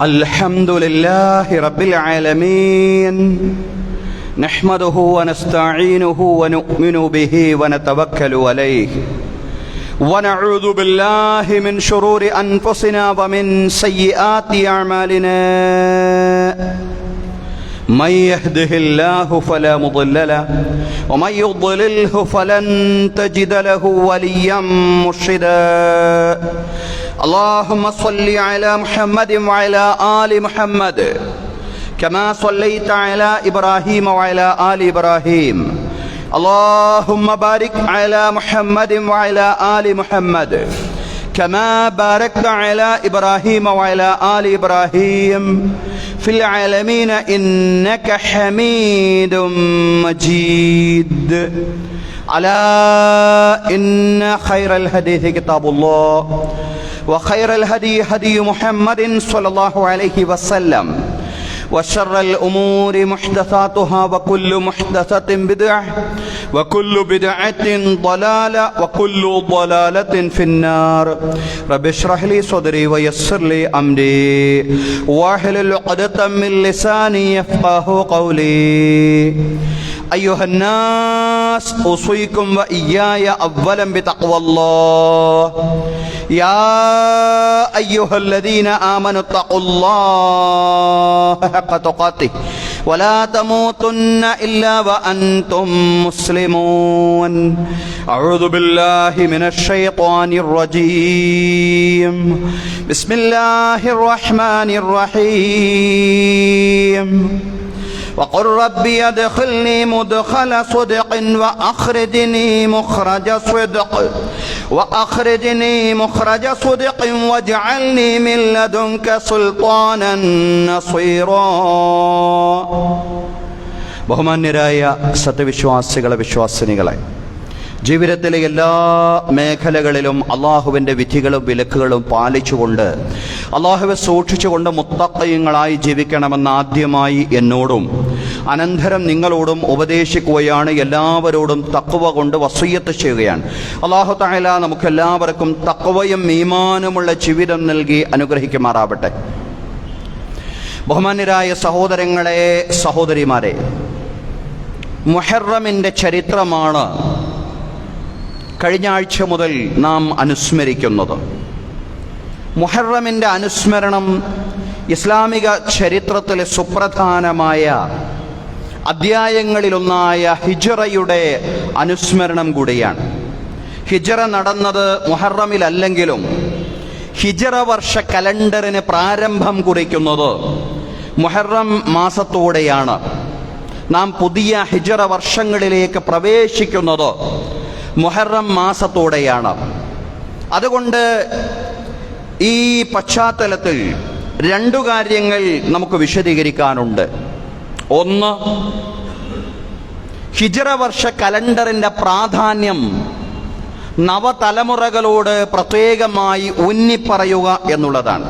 الحمد لله رب العالمين نحمده ونستعينه ونؤمن به ونتوكل عليه ونعوذ بالله من شرور أنفسنا ومن سيئات أعمالنا من يهده الله فلا مضل له ومن يضلله فلن تجد له وليا مرشدا اللهم صل على محمد وعلى آل محمد كما صليت على إبراهيم وعلى آل إبراهيم اللهم بارك على محمد وعلى آل محمد كما باركت على إبراهيم وعلى آل إبراهيم في العالمين إنك حميد مجيد ألا إن خير الحديث كتاب الله وخير الهدي هدي محمد صلى الله عليه وسلم وشر الأمور محدثاتها وكل محدثة بدعة وكل بدعة ضلالة وكل ضلالة في النار رب اشرح لي صدري ويسر لي أمري واحلل عقدة من لساني يفقه قولي أيها الناس أوصيكم وإياي أولا بتقوى الله يا أيها الذين آمنوا اتقوا الله حق تقاته ولا تموتن إلا وأنتم مسلمون أعوذ بالله من الشيطان الرجيم بسم الله الرحمن الرحيم وقل ربي ادخلني مدخل صدق وأخرجني مخرج صدق واجعلني من لدنك سلطانا نصيرا ബഹുമാന്യരായ സത്യവിശ്വാസികളെ വിശ്വാസിനികളെ, ജീവിതത്തിലെ എല്ലാ മേഖലകളിലും അള്ളാഹുവിൻ്റെ വിധികളും വിലക്കുകളും പാലിച്ചുകൊണ്ട് അള്ളാഹുവെ സൂക്ഷിച്ചുകൊണ്ട് മുത്തഖീങ്ങളായി ജീവിക്കണമെന്ന് ആദ്യമായി എന്നോടും അനന്തരം നിങ്ങളോടും ഉപദേശിക്കുകയാണ്. എല്ലാവരോടും തഖ്വ കൊണ്ട് വസിയ്യത്ത് ചെയ്യുകയാണ്. അള്ളാഹു തആല നമുക്കെല്ലാവർക്കും തഖ്വയും ഈമാനുമുള്ള ജീവിതം നൽകി അനുഗ്രഹിക്കുമാറാവട്ടെ. ബഹുമാന്യരായ സഹോദരങ്ങളെ, സഹോദരിമാരെ, മുഹറമിൻ്റെ ചരിത്രമാണ് കഴിഞ്ഞ ആഴ്ച മുതൽ നാം അനുസ്മരിക്കുന്നത്. മുഹറമിൻ്റെ അനുസ്മരണം ഇസ്ലാമിക ചരിത്രത്തിലെ സുപ്രധാനമായ അധ്യായങ്ങളിലൊന്നായ ഹിജ്റയുടെ അനുസ്മരണം കൂടിയാണ്. ഹിജ്റ നടന്നത് മുഹറമിലല്ലെങ്കിലും ഹിജ്റ വർഷ കലണ്ടറിന് പ്രാരംഭം കുറിക്കുന്നത് മുഹറം മാസത്തോടെയാണ്. നാം പുതിയ ഹിജ്റ വർഷങ്ങളിലേക്ക് പ്രവേശിക്കുന്നത് മുഹറം മാസത്തോടെയാണ്. അതുകൊണ്ട് ഈ പശ്ചാത്തലത്തിൽ രണ്ടു കാര്യങ്ങൾ നമുക്ക് വിശദീകരിക്കാനുണ്ട്. ഒന്ന്, ഹിജ്റ വർഷ കലണ്ടറിൻ്റെ പ്രാധാന്യം നവതലമുറകളോട് പ്രത്യേകമായി ഊന്നിപ്പറയുക എന്നുള്ളതാണ്.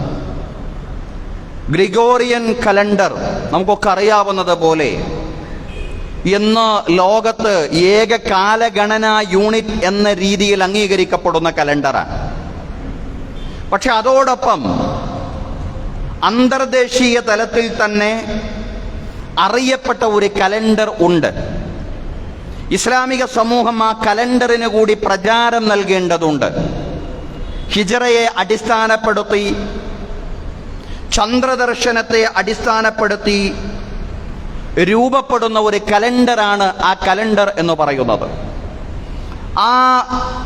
ഗ്രിഗോറിയൻ കലണ്ടർ നമുക്കൊക്കെ അറിയാവുന്നത് പോലെ ഇന്ന് ലോകത്ത് ഏക കാലഗണനാ യൂണിറ്റ് എന്ന രീതിയിൽ അംഗീകരിക്കപ്പെടുന്ന കലണ്ടറാണ്. പക്ഷെ അതോടൊപ്പം അന്തർദേശീയ തലത്തിൽ തന്നെ അറിയപ്പെട്ട ഒരു കലണ്ടർ ഉണ്ട്. ഇസ്ലാമിക സമൂഹം ആ കലണ്ടറിന് കൂടി പ്രചാരം നൽകേണ്ടതുണ്ട്. ഹിജ്റയെ അടിസ്ഥാനപ്പെടുത്തി, ചന്ദ്രദർശനത്തെ അടിസ്ഥാനപ്പെടുത്തി രൂപപ്പെടുന്ന ഒരു കലണ്ടറാണ് ആ കലണ്ടർ എന്ന് പറയുന്നത്. ആ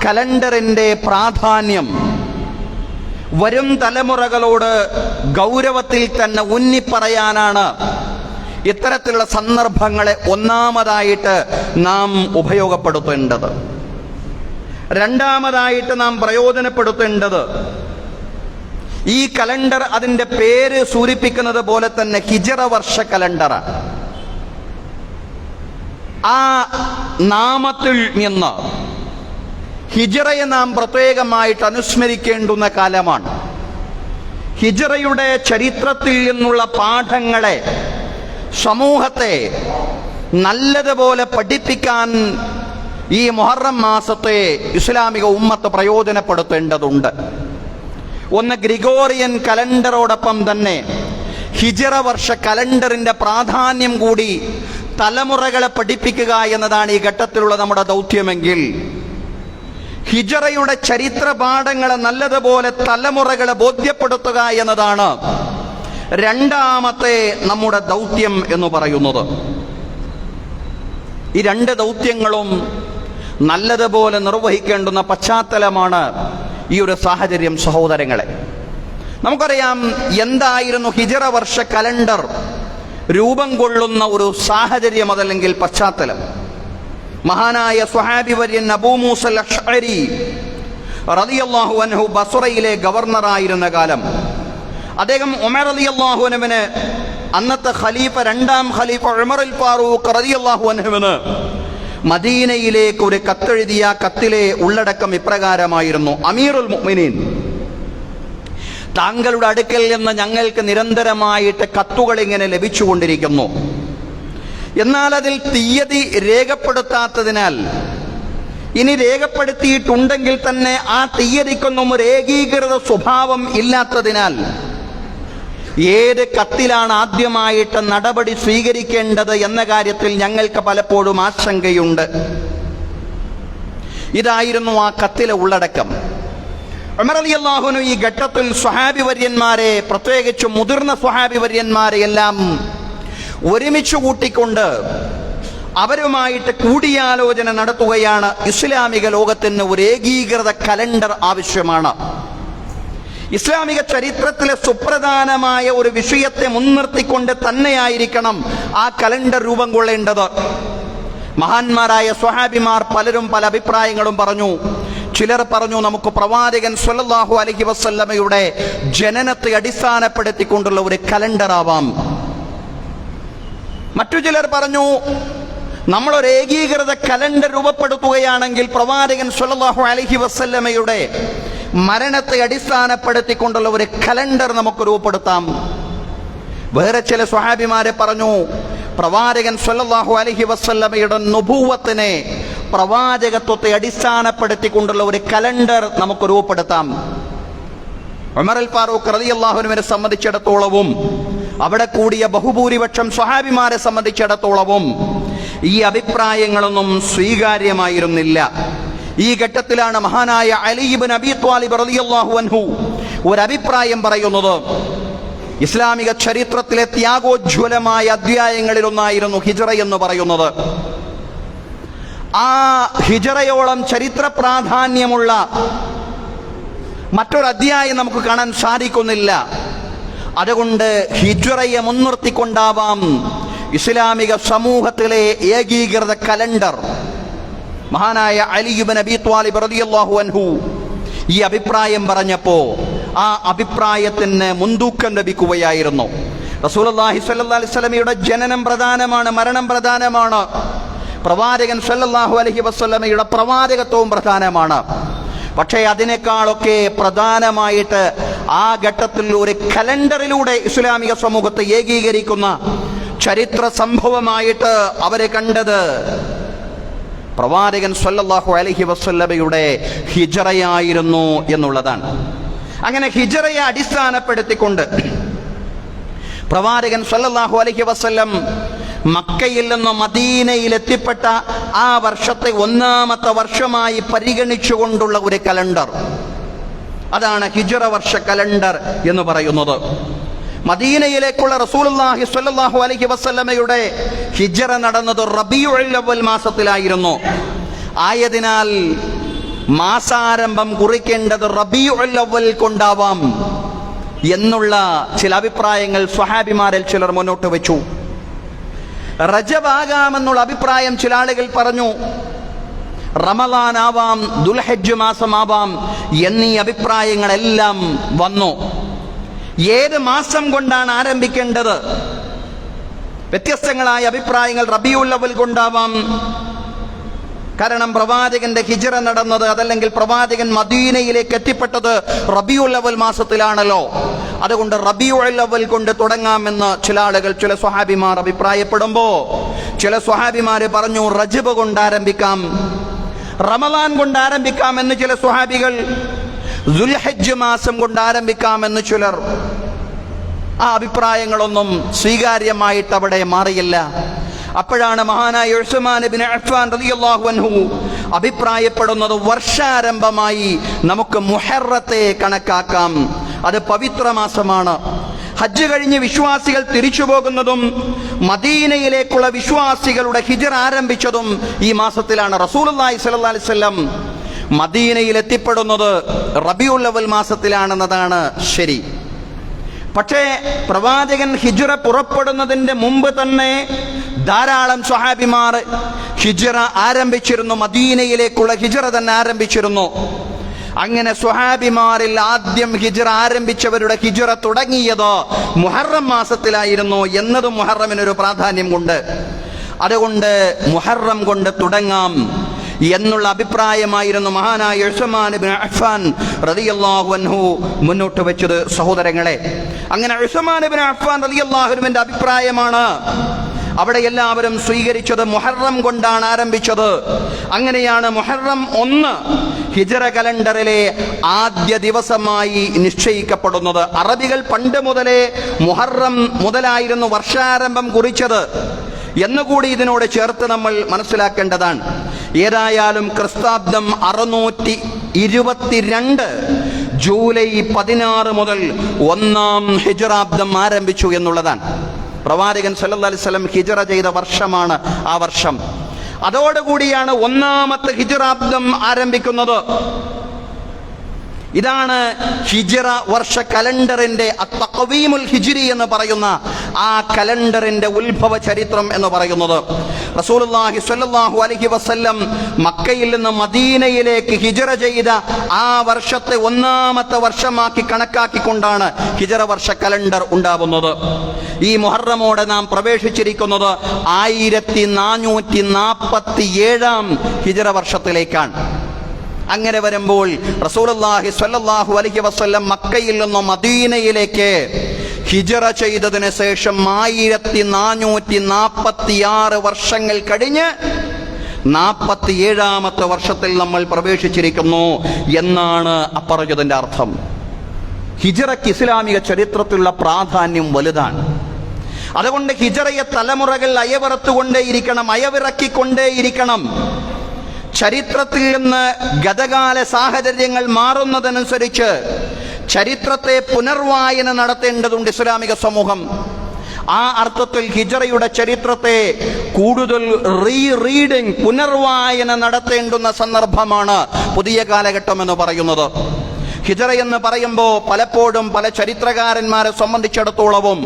കലണ്ടറിൻ്റെ പ്രാധാന്യം വരും തലമുറകളോട് ഗൗരവത്തിൽ തന്നെ ഊന്നിപ്പറയാനാണ് ഇത്തരത്തിലുള്ള സന്ദർഭങ്ങളെ ഒന്നാമതായിട്ട് നാം ഉപയോഗപ്പെടുത്തേണ്ടത്. രണ്ടാമതായിട്ട് നാം പ്രയോജനപ്പെടുത്തേണ്ടത് ഈ കലണ്ടർ അതിൻ്റെ പേര് സൂചിപ്പിക്കുന്നത് പോലെ തന്നെ ഹിജ്റ വർഷ കലണ്ടറാണ്. ആ നാമത്തിൽ നിന്ന് ഹിജ്റയെ നാം പ്രത്യേകമായിട്ട് അനുസ്മരിക്കേണ്ടുന്ന കാലമാണ്. ഹിജ്റയുടെ ചരിത്രത്തിൽ നിന്നുള്ള പാഠങ്ങളെ സമൂഹത്തെ നല്ലതുപോലെ പഠിപ്പിക്കാൻ ഈ മുഹറം മാസത്തെ ഇസ്ലാമിക ഉമ്മത്ത് പ്രയോജനപ്പെടുത്തേണ്ടതുണ്ട്. ഒന്ന് ഗ്രിഗോറിയൻ കലണ്ടറോടൊപ്പം തന്നെ ഹിജറ വർഷ കലണ്ടറിന്റെ പ്രാധാന്യം കൂടി തലമുറകളെ പഠിപ്പിക്കുക എന്നതാണ് ഈ ഘട്ടത്തിലുള്ള നമ്മുടെ ദൗത്യമെങ്കിൽ, ഹിജറയുടെ ചരിത്ര പാഠങ്ങളെ നല്ലതുപോലെ തലമുറകളെ ബോധ്യപ്പെടുത്തുക എന്നതാണ് രണ്ടാമത്തെ നമ്മുടെ ദൗത്യം എന്ന് പറയുന്നത്. ഈ രണ്ട് ദൗത്യങ്ങളും നല്ലതുപോലെ നിർവഹിക്കേണ്ടുന്ന പശ്ചാത്തലമാണ് ഈ ഒരു സാഹചര്യം. സഹോദരങ്ങളെ, നമുക്കറിയാം എന്തായിരുന്നു ഹിജറ വർഷ കലണ്ടർ രൂപം കൊള്ളുന്ന ഒരു സാഹചര്യം, അതല്ലെങ്കിൽ പശ്ചാത്തലം. മഹാനായ സ്വഹാബി വര്യൻ അബൂ മൂസൽ അശ്അരി റളിയല്ലാഹു അൻഹു ബസ്റയിലെ ഗവർണറായിരുന്ന കാലം, അദ്ദേഹം ഉമർ റളിയല്ലാഹു അൻഹുവിന്, അന്നത്തെ ഖലീഫ, രണ്ടാം ഖലീഫ ഉമറുൽ ഫാറൂഖ് റളിയല്ലാഹു അൻഹുവിന് മദീനയിലേക്ക് ഒരു കത്തെഴുതിയ കത്തിലെ ഉള്ളടക്കം ഇപ്രകാരമായിരുന്നു: അമീറുൽ മുഅ്മിനീൻ, താങ്കളുടെ അടുക്കൽ നിന്ന് ഞങ്ങൾക്ക് നിരന്തരമായിട്ട് കത്തുകൾ ഇങ്ങനെ ലഭിച്ചുകൊണ്ടിരിക്കുന്നു. എന്നാൽ അതിൽ തീയതി രേഖപ്പെടുത്താത്തതിനാൽ, ഇനി രേഖപ്പെടുത്തിയിട്ടുണ്ടെങ്കിൽ തന്നെ ആ തീയതിക്കൊന്നും ഒരു ഏകീകൃത സ്വഭാവം ഇല്ലാത്തതിനാൽ ഏത് കത്തിലാണ് ആദ്യമായിട്ട് നടപടി സ്വീകരിക്കേണ്ടത് എന്ന കാര്യത്തിൽ ഞങ്ങൾക്ക് പലപ്പോഴും ആശങ്കയുണ്ട്. ഇതായിരുന്നു ആ കത്തിലെ ഉള്ളടക്കം. ഉമർ റളിയല്ലാഹു അൻഹു ഈ ഘട്ടത്തിൽ സ്വഹാബി വര്യന്മാരെ, പ്രത്യേകിച്ച് മുതിർന്ന സ്വഹാബി വര്യന്മാരെ എല്ലാം ഒരുമിച്ച് കൂട്ടിക്കൊണ്ട് അവരുമായിട്ട് കൂടിയാലോചന നടത്തുകയാണ്. ഇസ്ലാമിക ലോകത്തിന് ഒരു ഏകീകൃത കലണ്ടർ ആവശ്യമാണ്. ഇസ്ലാമിക ചരിത്രത്തിലെ സുപ്രധാനമായ ഒരു വിഷയത്തെ മുൻനിർത്തിക്കൊണ്ട് തന്നെയായിരിക്കണം ആ കലണ്ടർ രൂപം കൊള്ളേണ്ടത്. മഹാന്മാരായ സ്വഹാബിമാർ പലരും പല അഭിപ്രായങ്ങളും പറഞ്ഞു. ചിലർ പറഞ്ഞു നമുക്ക് പ്രവാചകൻ സ്വല്ലല്ലാഹു അലൈഹി വസല്ലമയുടെ ജനനത്തെ അടിസ്ഥാനപ്പെടുത്തിക്കൊണ്ടുള്ള ഒരു കലണ്ടർ ആവാം. മറ്റു ചിലർ പറഞ്ഞു നമ്മളൊരു ഏകീകൃത കലണ്ടർ രൂപപ്പെടുത്തുകയാണെങ്കിൽ പ്രവാചകൻ സ്വല്ലല്ലാഹു അലൈഹി വസല്ലമയുടെ മരണത്തെ അടിസ്ഥാനപ്പെടുത്തിക്കൊണ്ടുള്ള ഒരു കലണ്ടർ നമുക്ക് രൂപപ്പെടുത്താം. വേറെ ചില സ്വഹാബിമാരെ പറഞ്ഞു പ്രവാചകൻ സ്വല്ലല്ലാഹു അലൈഹി വസല്ലമയുടെ നുബുവത്തിനെ, പ്രവാചകത്വത്തെ അടിസ്ഥാനപ്പെടുത്തിക്കൊണ്ടുള്ള ഒരു കലണ്ടർ നമുക്ക് രൂപപ്പെടുത്താം. ഉമർ അൽ ഫാറൂഖ് റളിയല്ലാഹു അൻഹുവിനെ സംബന്ധിച്ചിടത്തോളവും അവിടെ കൂടിയ ബഹുഭൂരിപക്ഷം സ്വഹാബിമാരെ സംബന്ധിച്ചിടത്തോളവും ഈ അഭിപ്രായങ്ങളൊന്നും സ്വീകാര്യമായിരുന്നില്ല. ഈ ഘട്ടത്തിലാണ് മഹാനായ അലി ഇബ്നു അബീ ത്വാലിബ് റളിയല്ലാഹു അൻഹു ഒരു അഭിപ്രായം പറയുന്നത്. ഇസ്ലാമിക ചരിത്രത്തിലെ ത്യാഗോജ്വലമായ അധ്യായങ്ങളിലൊന്നായിരുന്നു ഹിജറ എന്ന് പറയുന്നത്. ആ ഹിജറയോളം ചരിത്ര പ്രാധാന്യമുള്ള മറ്റൊരു അധ്യായം നമുക്ക് കാണാൻ സാധിക്കുന്നില്ല. അതുകൊണ്ട് ഹിജറയെ മുൻനിർത്തിക്കൊണ്ടാവാം ഇസ്ലാമിക സമൂഹത്തിലെ ഏകീകൃത കലണ്ടർ. മഹാനായ അലി ഇബ്നു അബീ ത്വാലിബ് റളിയല്ലാഹു അൻഹു ഈ അഭിപ്രായം പറഞ്ഞപ്പോ ആ അഭിപ്രായത്തിന് മുൻതൂക്കം ലഭിക്കുകയായിരുന്നു. റസൂലുള്ളാഹി സ്വല്ലല്ലാഹു അലൈഹി വസല്ലമയുടെ ജനനം പ്രധാനമാണ്, മരണം പ്രധാനമാണ്. പ്രവാചകൻ സ്വല്ലല്ലാഹു അലൈഹി വസല്ലമയുടെ പ്രവാചകത്വവും പ്രധാനമാണ്. പക്ഷേ അതിനേക്കാളൊക്കെ പ്രധാനമായിട്ട് ആ ഘട്ടത്തിൽ ഒരു കലണ്ടറിലൂടെ ഇസ്ലാമിക സമൂഹത്തെ ഏകീകരിക്കുന്ന ചരിത്ര സംഭവമായിട്ട് അവരെ കണ്ടത് പ്രവാചകൻ സ്വല്ലല്ലാഹു അലൈഹി വസല്ലമയുടെ ഹിജറയായിരുന്നു എന്നുള്ളതാണ്. അങ്ങനെ ഹിജറയെ അടിസ്ഥാനപ്പെടുത്തിക്കൊണ്ട് പ്രവാചകൻ സ്വല്ലല്ലാഹു അലൈഹി വസല്ലം മക്കയിൽ നിന്ന് മദീനയിൽ എത്തിപ്പെട്ട ആ വർഷത്തെ ഒന്നാമത്തെ വർഷമായി പരിഗണിച്ചുകൊണ്ടുള്ള ഒരു കലണ്ടർ, അതാണ് ഹിജറ വർഷ കലണ്ടർ എന്ന് പറയുന്നത്. മദീനയിലേക്കുള്ള റസൂലുള്ളാഹി സ്വല്ലല്ലാഹു അലൈഹി വസല്ലമയുടെ ഹിജറ നടന്നത് റബീഉൽ അവ്വൽ മാസത്തിലായിരുന്നു. ആയതിനാൽ മാസാരംഭം കുറിക്കേണ്ടത് റബീഉൽ അവ്വൽ കൊണ്ടാവാം എന്നുള്ള ചില അഭിപ്രായങ്ങൾ സ്വഹാബിമാരിൽ ചിലർ മുന്നോട്ട് വെച്ചു. റജബ് ആകാമെന്നുള്ള അഭിപ്രായം ചില ആളുകൾ പറഞ്ഞു. റമളാൻ ആവാം, ദുൽഹജ്ജ് മാസമാവാം എന്നീ അഭിപ്രായങ്ങളെല്ലാം വന്നു. ഏത് മാസം കൊണ്ടാണ് ആരംഭിക്കേണ്ടത്? വ്യത്യസ്തങ്ങളായ അഭിപ്രായങ്ങൾ. റബീഉൽ അവ്വൽ കൊണ്ടാവാം, കാരണം പ്രവാചകന്റെ ഹിജറ നടന്നത്, അതല്ലെങ്കിൽ പ്രവാചകൻ മദീനയിലേക്ക് എത്തിപ്പെട്ടത് റബീഉൽ അവ്വൽ മാസത്തിലാണല്ലോ, അതുകൊണ്ട് റബീഉൽ അവ്വൽ കൊണ്ട് തുടങ്ങാമെന്ന് ചില ആളുകൾ, ചില സ്വഹാബിമാർ അഭിപ്രായപ്പെടുമ്പോ ചില സ്വഹാബിമാര് പറഞ്ഞു റജബ് കൊണ്ട് ആരംഭിക്കാം, റമളാൻ കൊണ്ട് ആരംഭിക്കാമെന്ന് ചില സ്വഹാബികൾ, ദുൽഹജ്ജ് മാസം കൊണ്ട് ആരംഭിക്കാമെന്ന് ചിലർ. ആ അഭിപ്രായങ്ങളൊന്നും സ്വീകാര്യമായിട്ട് അവിടെ മാറിയില്ല. അപ്പോഴാണ് മഹാനായ ഉസ്മാൻ ഇബ്നു അഫ്ഫാൻ റളിയല്ലാഹു അൻഹു അഭിപ്രായപ്പെടുന്നത്, വർഷാരംഭമായി നമുക്ക് മുഹറത്തെ കണക്കാക്കാം, അത് പവിത്ര മാസമാണ്. ഹജ്ജ് കഴിഞ്ഞ് വിശ്വാസികൾ തിരിച്ചു പോകുന്നതും മദീനയിലേക്കുള്ള വിശ്വാസികളുടെ ഹിജ്റ ആരംഭിച്ചതും ഈ മാസത്തിലാണ്. റസൂലുള്ളാഹി സ്വല്ലല്ലാഹു അലൈഹി വസല്ലം മദീനയിൽ എത്തിപ്പെടുന്നത് റബീഉൽ അവ്വൽ മാസത്തിലാണെന്നതാണ് ശരി. പക്ഷേ പ്രവാചകൻ ഹിജ്റ പുറപ്പെടുന്നതിന്റെ മുമ്പ് തന്നെ ധാരാളം സ്വഹാബിമാർ ഹിജ്റ ആരംഭിച്ചിരുന്നു, മദീനയിലേക്കുള്ള ഹിജ്റ തന്നെ ആരംഭിച്ചിരുന്നു. അങ്ങനെ സ്വഹാബിമാരിൽ ആദ്യം ഹിജ്റ ആരംഭിച്ചവരുടെ ഹിജ്റ തുടങ്ങിയത് മുഹറം മാസത്തിലായിരുന്നു എന്നത് മുഹറമിനൊരു പ്രാധാന്യം കൊണ്ട്. അതുകൊണ്ട് മുഹറം കൊണ്ട് തുടങ്ങാം എന്നുള്ള അഭിപ്രായമായിരുന്നു മഹാനായ ഉസ്മാൻ ഇബ്നു അഫ്ഫാൻ റളിയല്ലാഹു അൻഹു മുന്നോട്ട് വെച്ചത്. സഹോദരങ്ങളെ, അങ്ങനെ ഉസ്മാൻ ഇബ്നു അഫ്ഫാൻ റളിയല്ലാഹു അൻഹുവിന്റെ അഭിപ്രായമാണ് അവിടെ എല്ലാവരും സ്വീകരിച്ചത്. മുഹറം കൊണ്ടാണ് ആരംഭിച്ചത്. അങ്ങനെയാണ് മുഹറം 1 ഹിജ്റ കലണ്ടറിലെ ആദ്യ ദിവസമായി നിശ്ചയിക്കപ്പെടുന്നത്. അറബികൾ പണ്ട് മുതലേ മുഹറം മുതലായിരുന്നു വർഷാരംഭം കുറിച്ചത് എന്നുകൂടി ഇതിനോട് ചേർത്ത് നമ്മൾ മനസ്സിലാക്കേണ്ടതാണ്. ഏതായാലും ക്രിസ്താബ്ദം 622 ജൂലൈ 16 മുതൽ 1-ാം ഹിജ്റാബ്ദം ആരംഭിച്ചു എന്നുള്ളതാണ്. പ്രവാചകൻ സല്ലല്ലാഹു അലൈഹി വസല്ലം ഹിജ്റ ചെയ്ത വർഷമാണ് ആ വർഷം. അതോടുകൂടിയാണ് 1-ാമത്തെ ഹിജ്റാബ്ദം ആരംഭിക്കുന്നത്. ഇതാണ് ഹിജ്റ വർഷ കലണ്ടറിന്റെ അത്തഖ്വീമുൽ ഹിജ്രി എന്ന് പറയുന്ന ആ കലണ്ടറിന്റെ ഉത്ഭവ ചരിത്രം എന്ന് പറയുന്നത്. റസൂലുള്ളാഹി സ്വല്ലല്ലാഹു അലൈഹി വസല്ലം മക്കയിൽ നിന്ന് മദീനയിലേക്ക് ഹിജ്റ ചെയ്ത ആ വർഷത്തെ 1-ാമത്തെ വർഷമാക്കി കണക്കാക്കിക്കൊണ്ടാണ് ഹിജ്റ വർഷ കലണ്ടർ ഉണ്ടാവുന്നത്. ഈ മുഹറമോടെ നാം പ്രവേശിച്ചിരിക്കുന്നത് 1447-ാം ഹിജ്റ വർഷത്തിലേക്കാണ്. അങ്ങനെ വരുമ്പോൾ റസൂലുള്ളാഹി സ്വല്ലല്ലാഹു അലൈഹി വസല്ലം മക്കയിൽ നിന്ന് മദീനയിലേക്ക് ഹിജ്റ ചെയ്തതിന് ശേഷം 1446 വർഷങ്ങൾ കഴിഞ്ഞ് 47-ാമത്തെ വർഷത്തിൽ നമ്മൾ പ്രവേശിച്ചിരിക്കുന്നു എന്നാണ് അപ്പറഞ്ഞതിന്റെ അർത്ഥം. ഹിജ്റയ്ക്ക് ഇസ്ലാമിക ചരിത്രത്തിലുള്ള പ്രാധാന്യം വലുതാണ്. അതുകൊണ്ട് ഹിജ്റയെ തലമുറകൾ അയവിറക്കിക്കൊണ്ടേയിരിക്കണം. ചരിത്രത്തിൽ നിന്ന് ഗതകാല സാഹചര്യങ്ങൾ മാറുന്നതനുസരിച്ച് ചരിത്രത്തെ പുനർവായന നടത്തേണ്ടതുണ്ട് ഇസ്ലാമിക സമൂഹം. ആ അർത്ഥത്തിൽ ഹിജ്റയുടെ ചരിത്രത്തെ കൂടുതൽ റീഡിംഗ്, പുനർവായന നടത്തേണ്ടുന്ന സന്ദർഭമാണ് പുതിയ കാലഘട്ടം എന്ന് പറയുന്നത്. ഹിജ്റ എന്ന് പറയുമ്പോൾ പലപ്പോഴും പല ചരിത്രകാരന്മാരെ സംബന്ധിച്ചിടത്തോളവും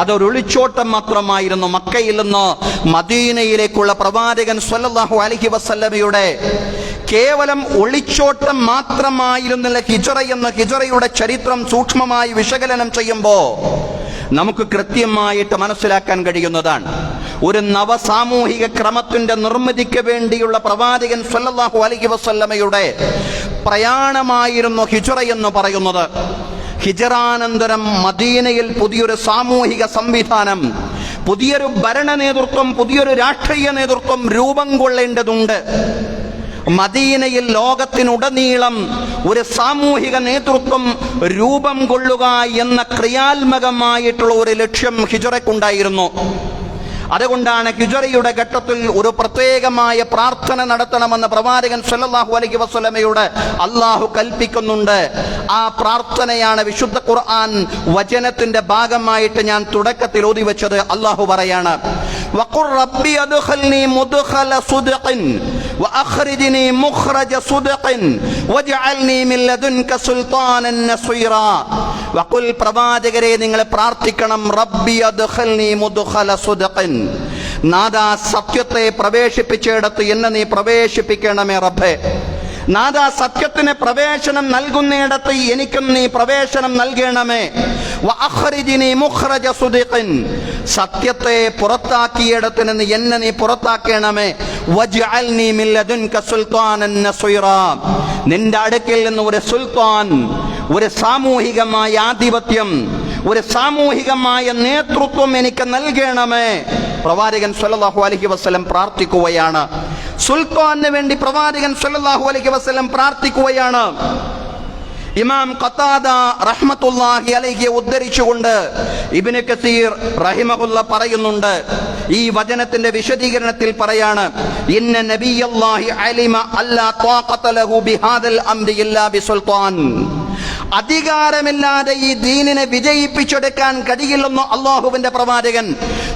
അതൊരു ഒളിച്ചോട്ടം മാത്രമായിരുന്നു. മക്കയിൽ നിന്ന് മദീനയിലേക്കുള്ള പ്രവാചകൻ സ്വല്ലല്ലാഹു അലൈഹി വസല്ലമയുടെ കേവലം ഒളിച്ചോട്ടം മാത്രമായിരുന്നില്ല ഹിജ്റ എന്ന് ഹിജ്റയുടെ ചരിത്രം സൂക്ഷ്മമായി വിശകലനം ചെയ്യുമ്പോൾ നമുക്ക് കൃത്യമായിട്ട് മനസ്സിലാക്കാൻ കഴിയുന്നതാണ്. ഒരു നവസാമൂഹിക ക്രമത്തിന്റെ നിർമ്മിതിക്ക് വേണ്ടിയുള്ള പ്രവാചകൻ സ്വല്ലല്ലാഹു അലൈഹി വസല്ലമയുടെ പ്രയാണമായിരുന്നു ഹിജ്റ എന്ന് പറയുന്നത്. ഹിജ്റാനന്തരം മദീനയിൽ പുതിയൊരു സാമൂഹിക സംവിധാനം, പുതിയൊരു ഭരണ നേതൃത്വം, പുതിയൊരു രാഷ്ട്രീയ നേതൃത്വം രൂപം കൊള്ളേണ്ടതുണ്ട്. മദീനയിൽ ലോകത്തിനുടനീളം ഒരു സാമൂഹിക നേതൃത്വം രൂപം കൊള്ളുക എന്ന ക്രിയാത്മകമായിട്ടുള്ള ഒരു ലക്ഷ്യം ഹിജ്റയ്ക്കുണ്ടായിരുന്നു. അതുകൊണ്ടാണ് ഹിജ്റയുടെ ഘട്ടത്തിൽ ഒരു പ്രത്യേകമായ പ്രാർത്ഥന നടത്തണമെന്ന് പ്രവാചകൻ സല്ലല്ലാഹു അലൈഹി വസല്ലമയോട് അല്ലാഹു കൽപ്പിക്കുന്നുണ്ട്. ആ പ്രാർത്ഥനയാണ് വിശുദ്ധ ഖുർആൻ വചനത്തിന്റെ ഭാഗമായിട്ട് ഞാൻ തുടക്കത്തിൽ ഓതി വെച്ചത്. അല്ലാഹു പറയാണ്, വഖുർ റബ്ബി അദ്ഖിൽനി മുദ്ഖല സുദ്ഖിൻ വഅഖ്രിജ്നി മുഖ്റജ സുദ്ഖിൻ വജ്അൽനി മിൻ ലദുൻക സുൽത്താനൻ നസീറാ. വഖുൽ, പ്രവാചകരെ നിങ്ങൾ പ്രാർത്ഥിക്കണം, റബ്ബി അദ്ഖിൽനി മുദ്ഖല സുദ്ഖിൻ, നാദാ സത്യത്തെ പ്രവേശിപ്പിച്ചിടത്ത് എന്നെ നീ പ്രവേശിപ്പിക്കണമേ റബ്ബേ. നാദാ സത്യത്തിന് പ്രവേശനം നൽകുന്നിടത്ത് എനിക്കും നീ പ്രവേശനം നൽകണമേ. വഅഖ്രിജ്നി മുഖ്റജ സുദ്ഖിൻ, സത്യത്തെ പുറത്താക്കിയിടത്ത് നിന്ന് എന്നെ നീ പുറത്താക്കണമേ. വജ്അൽനി മിൻ ലദുൻക സുൽത്താനൻ നസീറാ, നിന്റെ അടുക്കൽ നിന്ന് ഒരു സുൽത്താൻ, ഒരു സാമൂഹികമായ ആധിപത്യം, ഒരു സാമൂഹികമായ നേതൃത്വം എനിക്ക് നൽകണമേ. പ്രവാചകൻ സല്ലല്ലാഹു അലൈഹി വസല്ലം പ്രാർത്ഥിക്കുകയാണ്. സുൽത്താന് വേണ്ടി പ്രവാചകൻ സല്ലല്ലാഹു അലൈഹി വസല്ലം പ്രാർത്ഥിക്കുകയാണ്. ഇമാം ഖതാദ റഹ്മത്തുള്ളാഹി അലൈഹി ഉദ്ധരിച്ചുകൊണ്ട് ഇബ്നു കസീർ റഹിമഹുല്ല പറയുന്നുണ്ട്, ഈ വചനത്തിന്റെ വിശദീകരണത്തിൽ പറയാണ്, ഇന്ന നബിയല്ലാഹി അലിമ അല്ലാ ത്വാഖത ലഹു ബിഹാദൽ അംരി ഇല്ലാ ബിസുൽത്താൻ. അധികാരമില്ലാതെ ഈ ദീനിനെ വിജയിപ്പിച്ചെടുക്കാൻ കഴിയില്ലെന്ന് അള്ളാഹുവിന്റെ പ്രവാചകൻ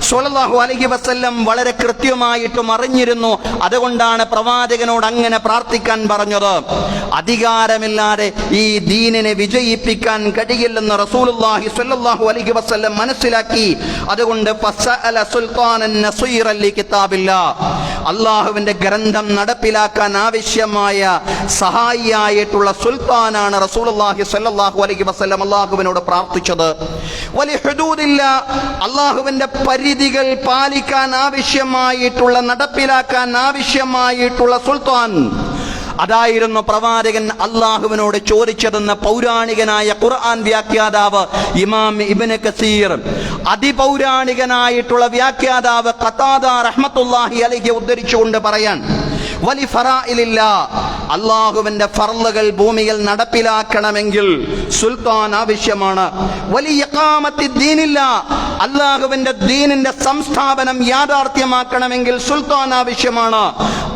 സ്വല്ലല്ലാഹു അലൈഹി വസല്ലം വളരെ കൃത്യമായിട്ടും അറിഞ്ഞിരുന്നു. അതുകൊണ്ടാണ് പ്രവാചകനോട് അങ്ങനെ പ്രാർത്ഥിക്കാൻ പറഞ്ഞത്. അധികാരമില്ലാതെ ഈ ദീനിനെ വിജയിപ്പിക്കാൻ കഴിയില്ലെന്ന് റസൂലുള്ളാഹി സ്വല്ലല്ലാഹു അലൈഹി വസല്ലം മനസ്സിലാക്കി. അതുകൊണ്ട് ഫസഅല സുൽത്താനൻ നസീറൻ ലികിതാബില്ലാഹ്, അള്ളാഹുവിന്റെ ഗ്രന്ഥം നടപ്പിലാക്കാൻ ആവശ്യമായ സഹായിയായിട്ടുള്ള സുൽത്താനാണ് റസൂലുള്ളാഹി സ്വല്ലല്ലാഹു അലൈഹി വസല്ലം അള്ളാഹുവിനോട് പ്രാർത്ഥിച്ചത്. വലിഹുദൂദില്ലാഹ്, അള്ളാഹുവിന്റെ പരിധികൾ പാലിക്കാൻ ആവശ്യമായിട്ടുള്ള, നടപ്പിലാക്കാൻ ആവശ്യമായിട്ടുള്ള സുൽത്താൻ, അതായിരുന്നു പ്രവാചകൻ അള്ളാഹുവിനോട് ചോദിച്ചതെന്ന് പൗരാണികനായ ഖുർആൻ വ്യാഖ്യാതാവ് ഇമാം ഇബ്നു കസീർ, അതിപൗരാണികനായിട്ടുള്ള വ്യാഖ്യാതാവ് ഖതാദ റഹ്മത്തുള്ളാഹി അലൈഹി ഉദ്ധരിച്ചുകൊണ്ട് പറയാൻ, വലി ഫറാഇലില്ലാഹ്, അള്ളാഹുവിന്റെ ഫർളുകൾ ഭൂമിയിൽ നടപ്പിലാക്കണമെങ്കിൽ സുൽത്താൻ ആവശ്യമാണ്. വലി ഇഖാമത്തി ദീനില്ലാഹ്, അള്ളാഹുവിന്റെ ദീനിന്റെ സംസ്ഥാപനം യാഥാർത്ഥ്യമാക്കണമെങ്കിൽ സുൽത്താൻ ആവശ്യമാണ്,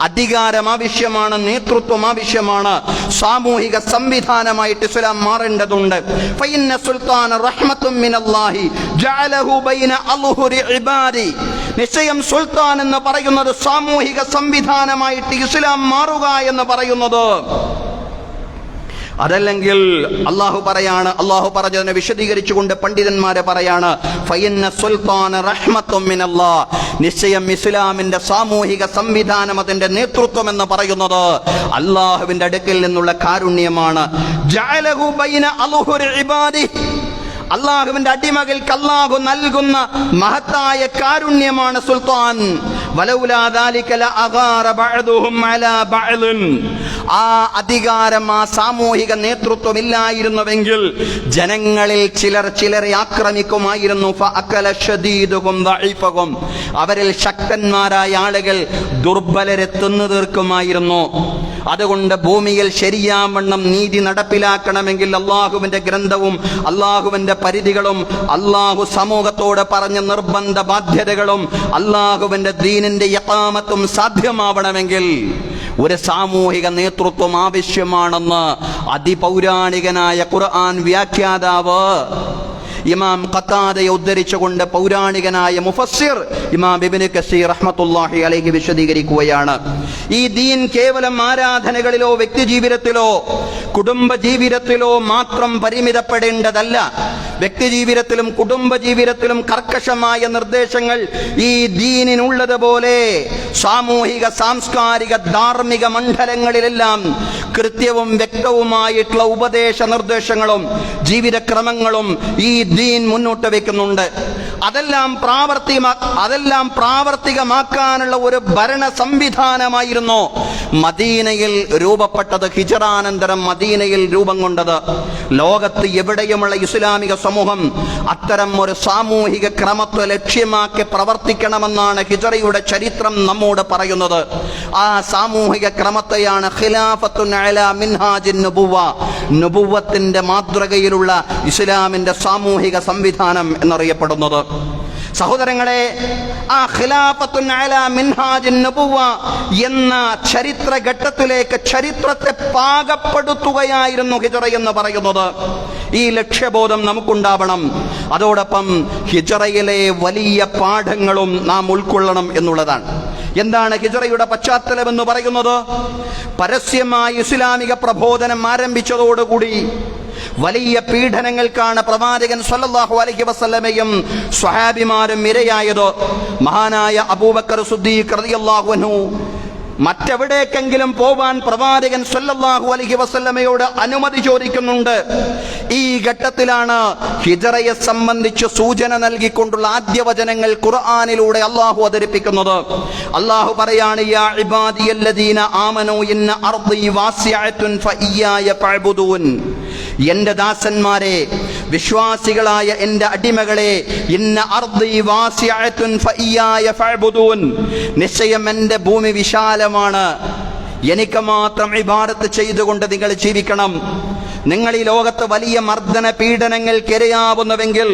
അധികാരം ആവശ്യമാണ്, നേതൃത്വം ആവശ്യമാണ്, സാമൂഹിക സംവിധാനമായിട്ട് ഇസ്ലാം മാറേണ്ടതുണ്ട്. ഫഇന്ന സുൽത്താന റഹ്മത്തും മിനല്ലാഹി ജഅലഹു ബൈന അൽഹുരി ഇബാദി, നിശ്ചയം സുൽത്താൻ എന്ന് പറയുന്നത് സാമൂഹിക സംവിധാനമായിട്ട് ഇസ്ലാം മാറുക എന്ന് പറയുന്നത്. അതല്ലെങ്കിൽ അള്ളാഹു പറയാണ്, അള്ളാഹു പറഞ്ഞതിനെ വിശദീകരിച്ചുകൊണ്ട് പണ്ഡിതന്മാരെ പറയാണ്, ഫഇന്ന സുൽത്താന റഹ്മത്തും മിനല്ലാഹ്, നിശ്ചയം ഇസ്ലാമിന്റെ സാമൂഹിക സംവിധാനം, അതിന്റെ നേതൃത്വം എന്ന് പറയുന്നത് അള്ളാഹുവിന്റെ അടുക്കൽ നിന്നുള്ള കാരുണ്യമാണ്. ജഅലഹു ബൈന അൽഹുരി ഇബാദി, അള്ളാഹുവിന്റെ അടിമകൾക്ക് അള്ളാഹു നൽകുന്ന മഹത്തായ കാരുണ്യമാണ് സുൽത്താൻ. വലൗലാ ദാലിക ലഅഗാറ ബഅദുഹും അലാ ബഅദിൻ, ആ അധികാരം, ആ സാമൂഹിക നേതൃത്വം ഇല്ലായിരുന്നുവെങ്കിൽ ജനങ്ങളിൽ ചിലരെ ആക്രമിക്കുമായിരുന്നു. ഫഅകല ശദീദുഹും ദഈഫഹും, അവരിൽ ശക്തന്മാരായ ആളുകൾ ദുർബലരെ തിന്നു തീർക്കുമായിരുന്നു. അതുകൊണ്ട് ഭൂമിയിൽ ശരിയാവണ്ണം നീതി നടപ്പിലാക്കണമെങ്കിൽ അള്ളാഹുവിന്റെ ഗ്രന്ഥവും അള്ളാഹുവിന്റെ പരിധികളും അള്ളാഹു സമൂഹത്തോട് പറഞ്ഞ നിർബന്ധ ബാധ്യതകളും അള്ളാഹുവിന്റെ ദീനിന്റെ ഇഖാമത്തും സാധ്യമാവണമെങ്കിൽ ഒരു സാമൂഹിക നേതൃത്വം ആവശ്യമാണെന്ന് അതിപൗരാണികനായ ഖുർആൻ വ്യാഖ്യാതാവ് ഇമാം ഖതാദയെ ഉദ്ധരിച്ചുകൊണ്ട് പൗരാണികനായ മുഫസ്സിർ ഇമാം ഇബ്നു കസീർ റഹ്മത്തുള്ളാഹി അലൈഹി വിശദീകരിക്കുകയാണ്. ഈ ദീൻ കേവലം ആരാധനകളിലോ വ്യക്തിജീവിതത്തിലോ കുടുംബജീവിതത്തിലോ മാത്രം പരിമിതപ്പെടേണ്ടതല്ല. വ്യക്തിജീവിതത്തിലും കുടുംബജീവിതത്തിലും കർക്കശമായ നിർദ്ദേശങ്ങൾ ഈ ദീനിനുള്ളതുപോലെ സാമൂഹിക, സാംസ്കാരിക, ധാർമ്മിക മണ്ഡലങ്ങളിലെല്ലാം കൃത്യവും വ്യക്തവുമായിട്ടുള്ള ഉപദേശ നിർദ്ദേശങ്ങളും ജീവിതക്രമങ്ങളും ഈ ദീൻ മുന്നോട്ട് വെക്കുന്നുണ്ട്. അതെല്ലാം പ്രാവർത്തികമാക്കാനുള്ള ഒരു ഭരണ സംവിധാനമായിരുന്നു മദീനയിൽ രൂപപ്പെട്ടത്. ഹിജറാനന്തരം മദീനയിൽ രൂപം കൊണ്ടത്. ലോകത്ത് എവിടെയുമുള്ള ഇസ്ലാമിക സമൂഹം അത്തരം ഒരു സാമൂഹിക ക്രമത്തെ ലക്ഷ്യമാക്കി പ്രവർത്തിക്കണമെന്നാണ് ഹിജറയുടെ ചരിത്രം നമ്മോട് പറയുന്നത്. ആ സാമൂഹിക ക്രമത്തെയാണ് ഖിലാഫത്തുൻ അലാ മിൻഹാജിൻ നുബുവ, നുബുവത്തിന്റെ മാതൃകയിലുള്ള ഇസ്ലാമിന്റെ സാമൂഹിക സംവിധാനം എന്നറിയപ്പെടുന്നത്. സഹോദരങ്ങളെ, ആ ഖിലാഫത്തുൻ അലാ മിൻഹാജിൻ നുബുവ എന്ന ചരിത്രഘട്ടത്തിലേക്ക് ചരിത്രത്തെ പാകപ്പെടുത്തുകയായിരുന്നു ഹിജറ എന്ന് പറയുന്നത്. ഈ ലക്ഷ്യബോധം നമുക്കുണ്ടാവണം. അതോടൊപ്പം ഹിജറയിലെ വലിയ പാഠങ്ങളും നാം ഉൾക്കൊള്ളണം എന്നുള്ളതാണ്. എന്താണ് ഹിജറയുടെ പശ്ചാത്തലം എന്ന് പറയുന്നത്? പരസ്യമായി ഇസ്ലാമിക പ്രബോധനം ആരംഭിച്ചതോടുകൂടി വലിയ പീഡനങ്ങൾക്കാണ് പ്രവാചകൻ സ്വല്ലല്ലാഹു അലൈഹി വസല്ലമയും സ്വഹാബിമാരും ഇരയായത്. മഹാനായ അബൂബക്കർ സിദ്ദീഖ് റളിയല്ലാഹു അൻഹു മറ്റെവിടേക്കെങ്കിലും പോവാൻ പ്രവാചകൻ സ്വല്ലല്ലാഹു അലൈഹി വസല്ലമയോട് അനുമതി ചോദിക്കുന്നുണ്ട്. ഈ ഘട്ടത്തിലാണ് ഹിജറയെ സംബന്ധിച്ച് സൂചന നൽകിക്കൊണ്ടുള്ള ആദ്യ വചനങ്ങൾ ഖുർആനിലൂടെ അള്ളാഹു അവതരിപ്പിക്കുന്നത്. അള്ളാഹു പറയാണ്, യാ ഇബാദിയല്ലദീന ആമനൂ ഇന്ന അർദി വാസിഅത്തുൻ ഫഇയ്യായ ഫഅ്ബുദൂൻ, എന്റെ ദാസന്മാരെ, വിശ്വാസികളായ എന്റെ അടിമകളെ, ഇന്ന അർദി വാസിഅത്തുൻ ഫഇയ്യായ ഫഅ്ബുദൂൻ, നിശ്ചയം എന്റെ ഭൂമി വിശാലമാണ്, എനിക്ക് മാത്രം ഇബാദത്ത് ചെയ്തുകൊണ്ട് നിങ്ങൾ ജീവിക്കണം. നിങ്ങൾ ഈ ലോകത്ത് വലിയ മർദ്ദന പീഡനങ്ങൾക്ക് ഇരയാവുന്നുവെങ്കിൽ,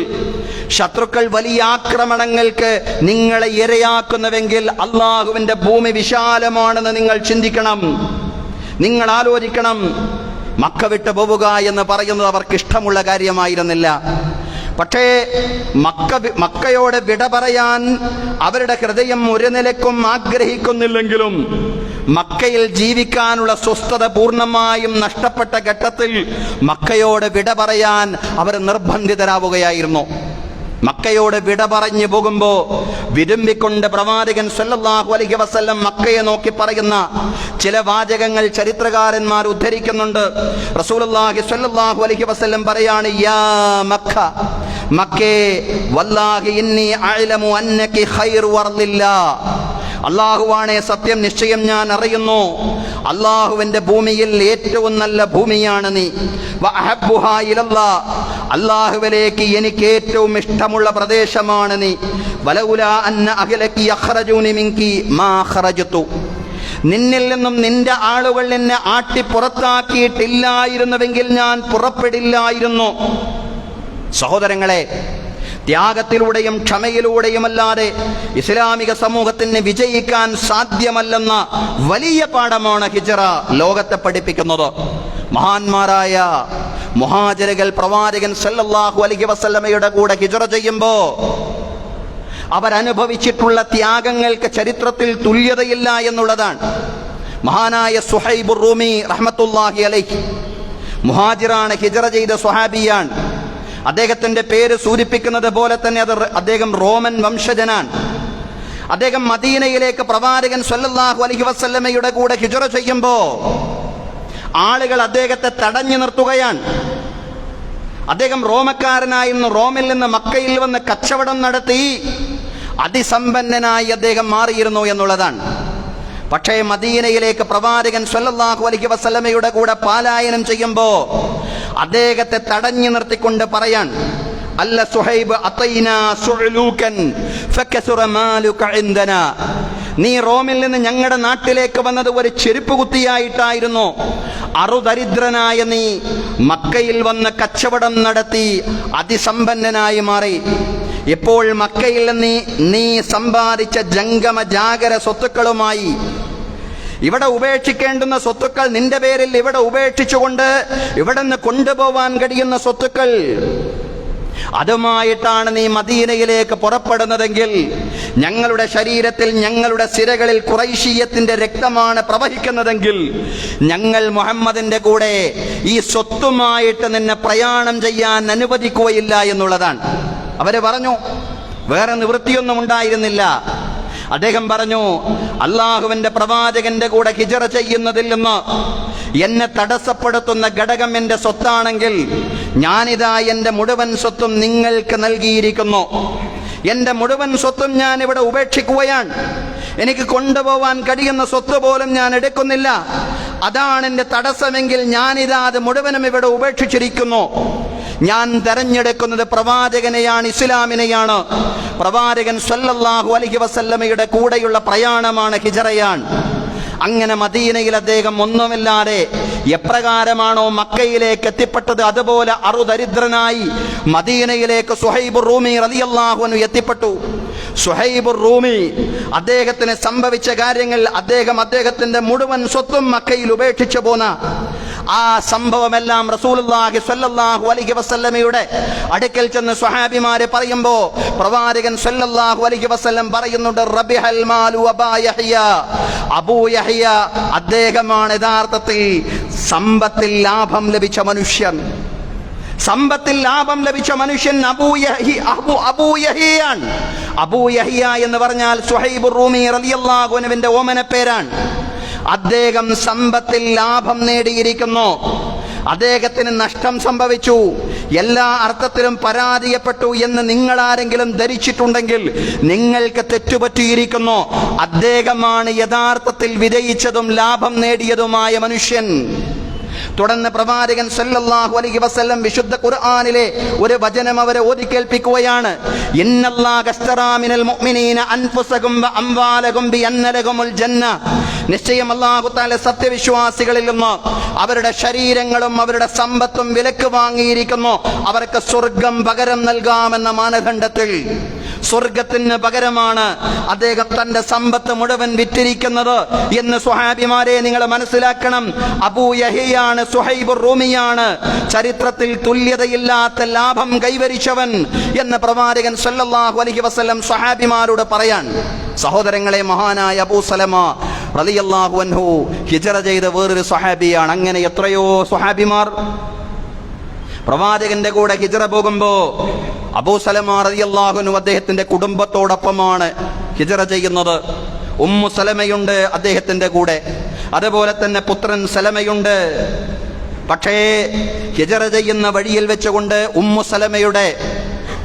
ശത്രുക്കൾ വലിയ ആക്രമണങ്ങൾക്ക് നിങ്ങളെ ഇരയാക്കുന്നുവെങ്കിൽ, അള്ളാഹുവിന്റെ ഭൂമി വിശാലമാണെന്ന് നിങ്ങൾ ചിന്തിക്കണം, നിങ്ങൾ ആലോചിക്കണം. മക്ക വിട്ടു പോവുക എന്ന് പറയുന്നത് അവർക്ക് ഇഷ്ടമുള്ള കാര്യമായിരുന്നില്ല. പക്ഷേ മക്കയോട് വിട പറയാൻ അവരുടെ ഹൃദയം ഒരു നിലക്കും ആഗ്രഹിക്കുന്നില്ലെങ്കിലും, മക്കയിൽ ജീവിക്കാനുള്ള സ്വസ്ഥത പൂർണ്ണമായും നഷ്ടപ്പെട്ട ഘട്ടത്തിൽ മക്കയോട് വിട പറയാൻ അവർ നിർബന്ധിതരാവുകയായിരുന്നു. മക്കയോട് വിട പറഞ്ഞു പോകുമ്പോ വിരുമ്പിക്കൊണ്ട് പ്രവാചകൻ സല്ലല്ലാഹു അലൈഹി വസല്ലം മക്കയെ നോക്കി പറയുന്ന ചില വാചകങ്ങൾ ചരിത്രകാരന്മാർ ഉദ്ധരിക്കുന്നുണ്ട്. റസൂലുള്ളാഹി സ്വല്ലല്ലാഹു അലൈഹി വസല്ലം പറയാണ്, യാ മക്ക, മക്കേ, വല്ലാഹി ഇന്നി അഅലമു അന്നകി ഖൈറു അർളില്ലാഹ്, അള്ളാഹുവാണേ സത്യം, നിശ്ചയം ഞാൻ അറിയുന്നു, അള്ളാഹുവിന്റെ ഭൂമിയിൽ ഏറ്റവും നല്ല ഭൂമിയാണ് നീ. വഅഹബ്ബുഹാ ഇലല്ലാഹ്, അള്ളാഹുവിലേക്ക് എനിക്ക് ഏറ്റവും ഇഷ്ടമുള്ള പ്രദേശമാണ് നീ. വലൗലാ അന്ന അഹ്ലകി യഖ്റജൂനി മിൻകി മാ ഖറജതു, നിന്നിൽ നിന്നും നിന്റെ ആളുകൾ എന്നെ ആട്ടി പുറത്താക്കിയിട്ടില്ലായിരുന്നുവെങ്കിൽ ഞാൻ പുറപ്പെടില്ലായിരുന്നു. സഹോദരങ്ങളെ, ത്യാഗത്തിലൂടെയും ക്ഷമയിലൂടെയുമല്ലാതെ ഇസ്ലാമിക സമൂഹത്തിന് വിജയിക്കാൻ സാധ്യമല്ലെന്ന വലിയ പാഠമാണ് ഹിജ്റ ലോകത്തെ പഠിപ്പിക്കുന്നത്. മഹാന്മാരായ മുഹാജിറുകൾ പ്രവാചകൻ സല്ലല്ലാഹു അലൈഹി വസല്ലമയുടെ കൂടെ ഹിജ്റ ചെയ്യുമ്പോ അവരനുഭവിച്ചിട്ടുള്ള ത്യാഗങ്ങൾക്ക് ചരിത്രത്തിൽ തുല്യതയില്ല എന്നുള്ളതാണ്. മഹാനായ സുഹൈബുർ റൂമി റഹ്മത്തുള്ളാഹി അലൈഹി മുഹാജിറാണ്, ഹിജ്റ ചെയ്ത സ്വഹാബിയാണ്. അദ്ദേഹത്തിന്റെ പേര് സൂചിപ്പിക്കുന്നത് പോലെ തന്നെ അദ്ദേഹം റോമൻ വംശജനാണ്. അദ്ദേഹം മദീനയിലേക്ക് പ്രവാചകൻ സല്ലല്ലാഹു അലൈഹി വസല്ലമയുടെ കൂടെ ഹിജ്റ ചെയ്യുമ്പോ ആളുകൾ അദ്ദേഹത്തെ തടഞ്ഞു നിർത്തുകയാണ്. അദ്ദേഹം റോമക്കാരനായിരുന്നു. റോമിൽ നിന്ന് മക്കയിൽ വന്ന് കച്ചവടം നടത്തി അതിസമ്പന്നനായി അദ്ദേഹം മാറിയിരുന്നു എന്നുള്ളതാണ്. പക്ഷേ മദീനയിലേക്ക് പ്രവാചകൻ സല്ലല്ലാഹു അലൈഹി വസല്ലമയുടെ കൂടെ പലായനം ചെയ്യുമ്പോ അദ്ദേഹത്തെ തടഞ്ഞു നിർത്തിക്കൊണ്ട് പറയാൻ, അല്ല സുഹൈബ്, അതൈനാ സുഅലൂകൻ ഫകസുറ മാലുക ഇൻദനാ, നീ റോമിൽ നിന്ന് ഞങ്ങളുടെ നാട്ടിലേക്ക് വന്നത് ഒരു ചെരുപ്പ് കുത്തിയായിട്ടായിരുന്നു. അറുദരിദ്രനായ നീ മക്കയിൽ വന്ന് കച്ചവടം നടത്തി അതിസമ്പന്നനായി മാറി. ഇപ്പോൾ മക്കയിൽ നീ സമ്പാദിച്ച ജംഗമ ജാഗര സ്വത്തുക്കളുമായി ഇവിടെ ഉപേക്ഷിക്കേണ്ടുന്ന സ്വത്തുക്കൾ നിന്റെ പേരിൽ ഇവിടെ ഉപേക്ഷിച്ചുകൊണ്ട് ഇവിടെ നിന്ന് കൊണ്ടുപോവാൻ കഴിയുന്ന സ്വത്തുക്കൾ, അതുമായിട്ടാണ് നീ മദീനയിലേക്ക് പുറപ്പെടുന്നതെങ്കിൽ, ഞങ്ങളുടെ ശരീരത്തിൽ ഞങ്ങളുടെ സിരകളിൽ ഖുറൈശിയത്തിന്റെ രക്തമാണ് പ്രവഹിക്കുന്നതെങ്കിൽ, ഞങ്ങൾ മുഹമ്മദിന്റെ കൂടെ ഈ സ്വത്തുമായിട്ട് നിന്നെ പ്രയാണം ചെയ്യാൻ അനുവദിക്കുകയില്ല എന്നുള്ളതാണ്. അവര് പറഞ്ഞു, വേറെ നിവൃത്തിയൊന്നും ഉണ്ടായിരുന്നില്ല. അദ്ദേഹം പറഞ്ഞു, അള്ളാഹുവിന്റെ പ്രവാചകന്റെ കൂടെ ഹിജ്റ ചെയ്യുന്നതിൽ നിന്ന് എന്നെ തടസ്സപ്പെടുത്തുന്ന ഘടകം എന്റെ സ്വത്താണെങ്കിൽ, ഞാനിതാ എന്റെ മുഴുവൻ സ്വത്തും നിങ്ങൾക്ക് നൽകിയിരിക്കുന്നു. എന്റെ മുഴുവൻ സ്വത്തും ഞാൻ ഇവിടെ ഉപേക്ഷിക്കുകയാണ്. എനിക്ക് കൊണ്ടുപോവാൻ കഴിയുന്ന സ്വത്ത് പോലും ഞാൻ എടുക്കുന്നില്ല. അതാണ് എന്റെ തടസ്സമെങ്കിൽ ഞാനിതാ അത് മുഴുവനും ഇവിടെ ഉപേക്ഷിച്ചിരിക്കുന്നു. ഞാൻ തെരഞ്ഞെടുക്കുന്നത് പ്രവാചകനെയാണ്, ഇസ്ലാമിനെയാണ്. പ്രവാചകൻ സല്ലല്ലാഹു അലൈഹി വസല്ലമയുടെ കൂടെയുള്ള പ്രയാണമാണ്, ഹിജ്റയാണ്. അങ്ങനെ മദീനയിൽ അദ്ദേഹം ഒന്നുമില്ലാതെ എപ്രകാരമാണോ മക്കയിലേക്ക് എത്തിപ്പെട്ടത്, അതുപോലെ അറുദരിദ്രനായി മദീനയിലേക്ക് സുഹൈബുർ റൂമി റളിയല്ലാഹു അൻഹു എത്തിപ്പെട്ടു. സുഹൈബുർ റൂമി അദ്ദേഹത്തിന് സംഭവിച്ച കാര്യങ്ങൾ, അദ്ദേഹത്തിന്റെ മുഴുവൻ സ്വത്തും മക്കയിൽ ഉപേക്ഷിച്ചു പോന്ന ആ സംഭവമെല്ലാം റസൂലുള്ളാഹി സ്വല്ലല്ലാഹു അലൈഹി വസല്ലമയുടെ അടുക്കൽ ചെന്ന് സ്വഹാബിമാരെ പറയുമ്പോ പ്രവാചകൻ സ്വല്ലല്ലാഹു അലൈഹി വസല്ലം പറയുന്നുണ്ട്, റബിഹൽ മാലു അബാ യഹ്യ, അബൂ യഹ്യ അദ്ദേഹമാണ് യഥാർത്ഥത്തിൽ സമ്പത്തിൽ ലാഭം ലഭിച്ച മനുഷ്യൻ. സമ്പത്തിൽ ലാഭം ലഭിച്ച മനുഷ്യൻ അബൂ യഹ്യയാണ്. അബൂ യഹ്യ എന്ന് പറഞ്ഞാൽ സുഹൈബുർ റൂമി റളിയല്ലാഹു അൻഹുവിന്റെ ഓമന പേരാണ്. അദ്ദേഹം സമ്പത്തിൽ ലാഭം നേടിയിരിക്കുന്നു. അദ്ദേഹത്തിന് നഷ്ടം സംഭവിച്ചു, എല്ലാ അർത്ഥത്തിലും പരാജയപ്പെട്ടു എന്ന് നിങ്ങൾ ആരെങ്കിലും ധരിച്ചിട്ടുണ്ടെങ്കിൽ നിങ്ങൾക്ക് തെറ്റുപറ്റിയിരിക്കുന്നു. അദ്ദേഹമാണ് യഥാർത്ഥത്തിൽ വിജയിച്ചതും ലാഭം നേടിയതുമായ മനുഷ്യൻ. തുടർന്ന് പ്രവാചകൻ സല്ലല്ലാഹു അലൈഹി വസല്ലം വിശുദ്ധ ഖുർആനിലെ ഒരു വചനം അവരെ ഓതിക്കേൽപ്പിക്കുകയാണ്. ഇന്നല്ലാഹ അസ്തറാ മിനൽ മുഅ്മിനീന അൻഫുസഹും വ അംവാലഹും ബിഅന്ന ലഹുമുൽ ജന്ന നിശ്ചയം അല്ലാഹു തആല സത്യവിശ്വാസികളിൽ നിന്ന് അവരുടെ ശരീരങ്ങളും അവരുടെ സമ്പത്തും വിലക്ക് വാങ്ങിയിരിക്കുന്നു. അവർക്ക് സ്വർഗം പകരം നൽകാമെന്ന മാനദണ്ഡത്തിൽ. സ്വർഗത്തിന് പകരമാണ് അദ്ദേഹം തന്റെ സമ്പത്ത് മുഴുവൻ വിറ്റിരിക്കുന്നത് എന്ന് സ്വഹാബിമാരെ നിങ്ങൾ മനസ്സിലാക്കണം. അബൂ യഹ്യയാണ്, സുഹൈബുർ റൂമിയാണ് ചരിത്രത്തിൽ തുല്യതയില്ലാത്ത ലാഭം കൈവരിച്ചവൻ എന്ന് പ്രവാചകൻ സല്ലല്ലാഹു അലൈഹി വസല്ലം സ്വഹാബിമാരോട് പറയാൻ. സഹോദരങ്ങളെ, മഹാനായ അബൂ സലമ റളിയല്ലാഹു അൻഹു ഹിജ്റ ചെയ്ത വേറൊരു സ്വഹാബിയാണ്. അങ്ങനെ എത്രയോ സ്വഹാബിമാർ പ്രവാചകന്റെ കൂടെ ഹിജ്റ പോകുമ്പോ അബൂ സലമ റളിയല്ലാഹു അൻഹു അദ്ദേഹത്തിന്റെ കുടുംബത്തോടൊപ്പമാണ് ഹിജ്റ ചെയ്യുന്നത്. ഉമ്മു സലമയുണ്ട് അദ്ദേഹത്തിന്റെ കൂടെ, അതുപോലെ തന്നെ പുത്രൻ സലമയുണ്ട്. പക്ഷേ ഹിജ്റ ചെയ്യുന്ന വഴിയിൽ വെച്ചുകൊണ്ട് ഉമ്മു സലമയുടെ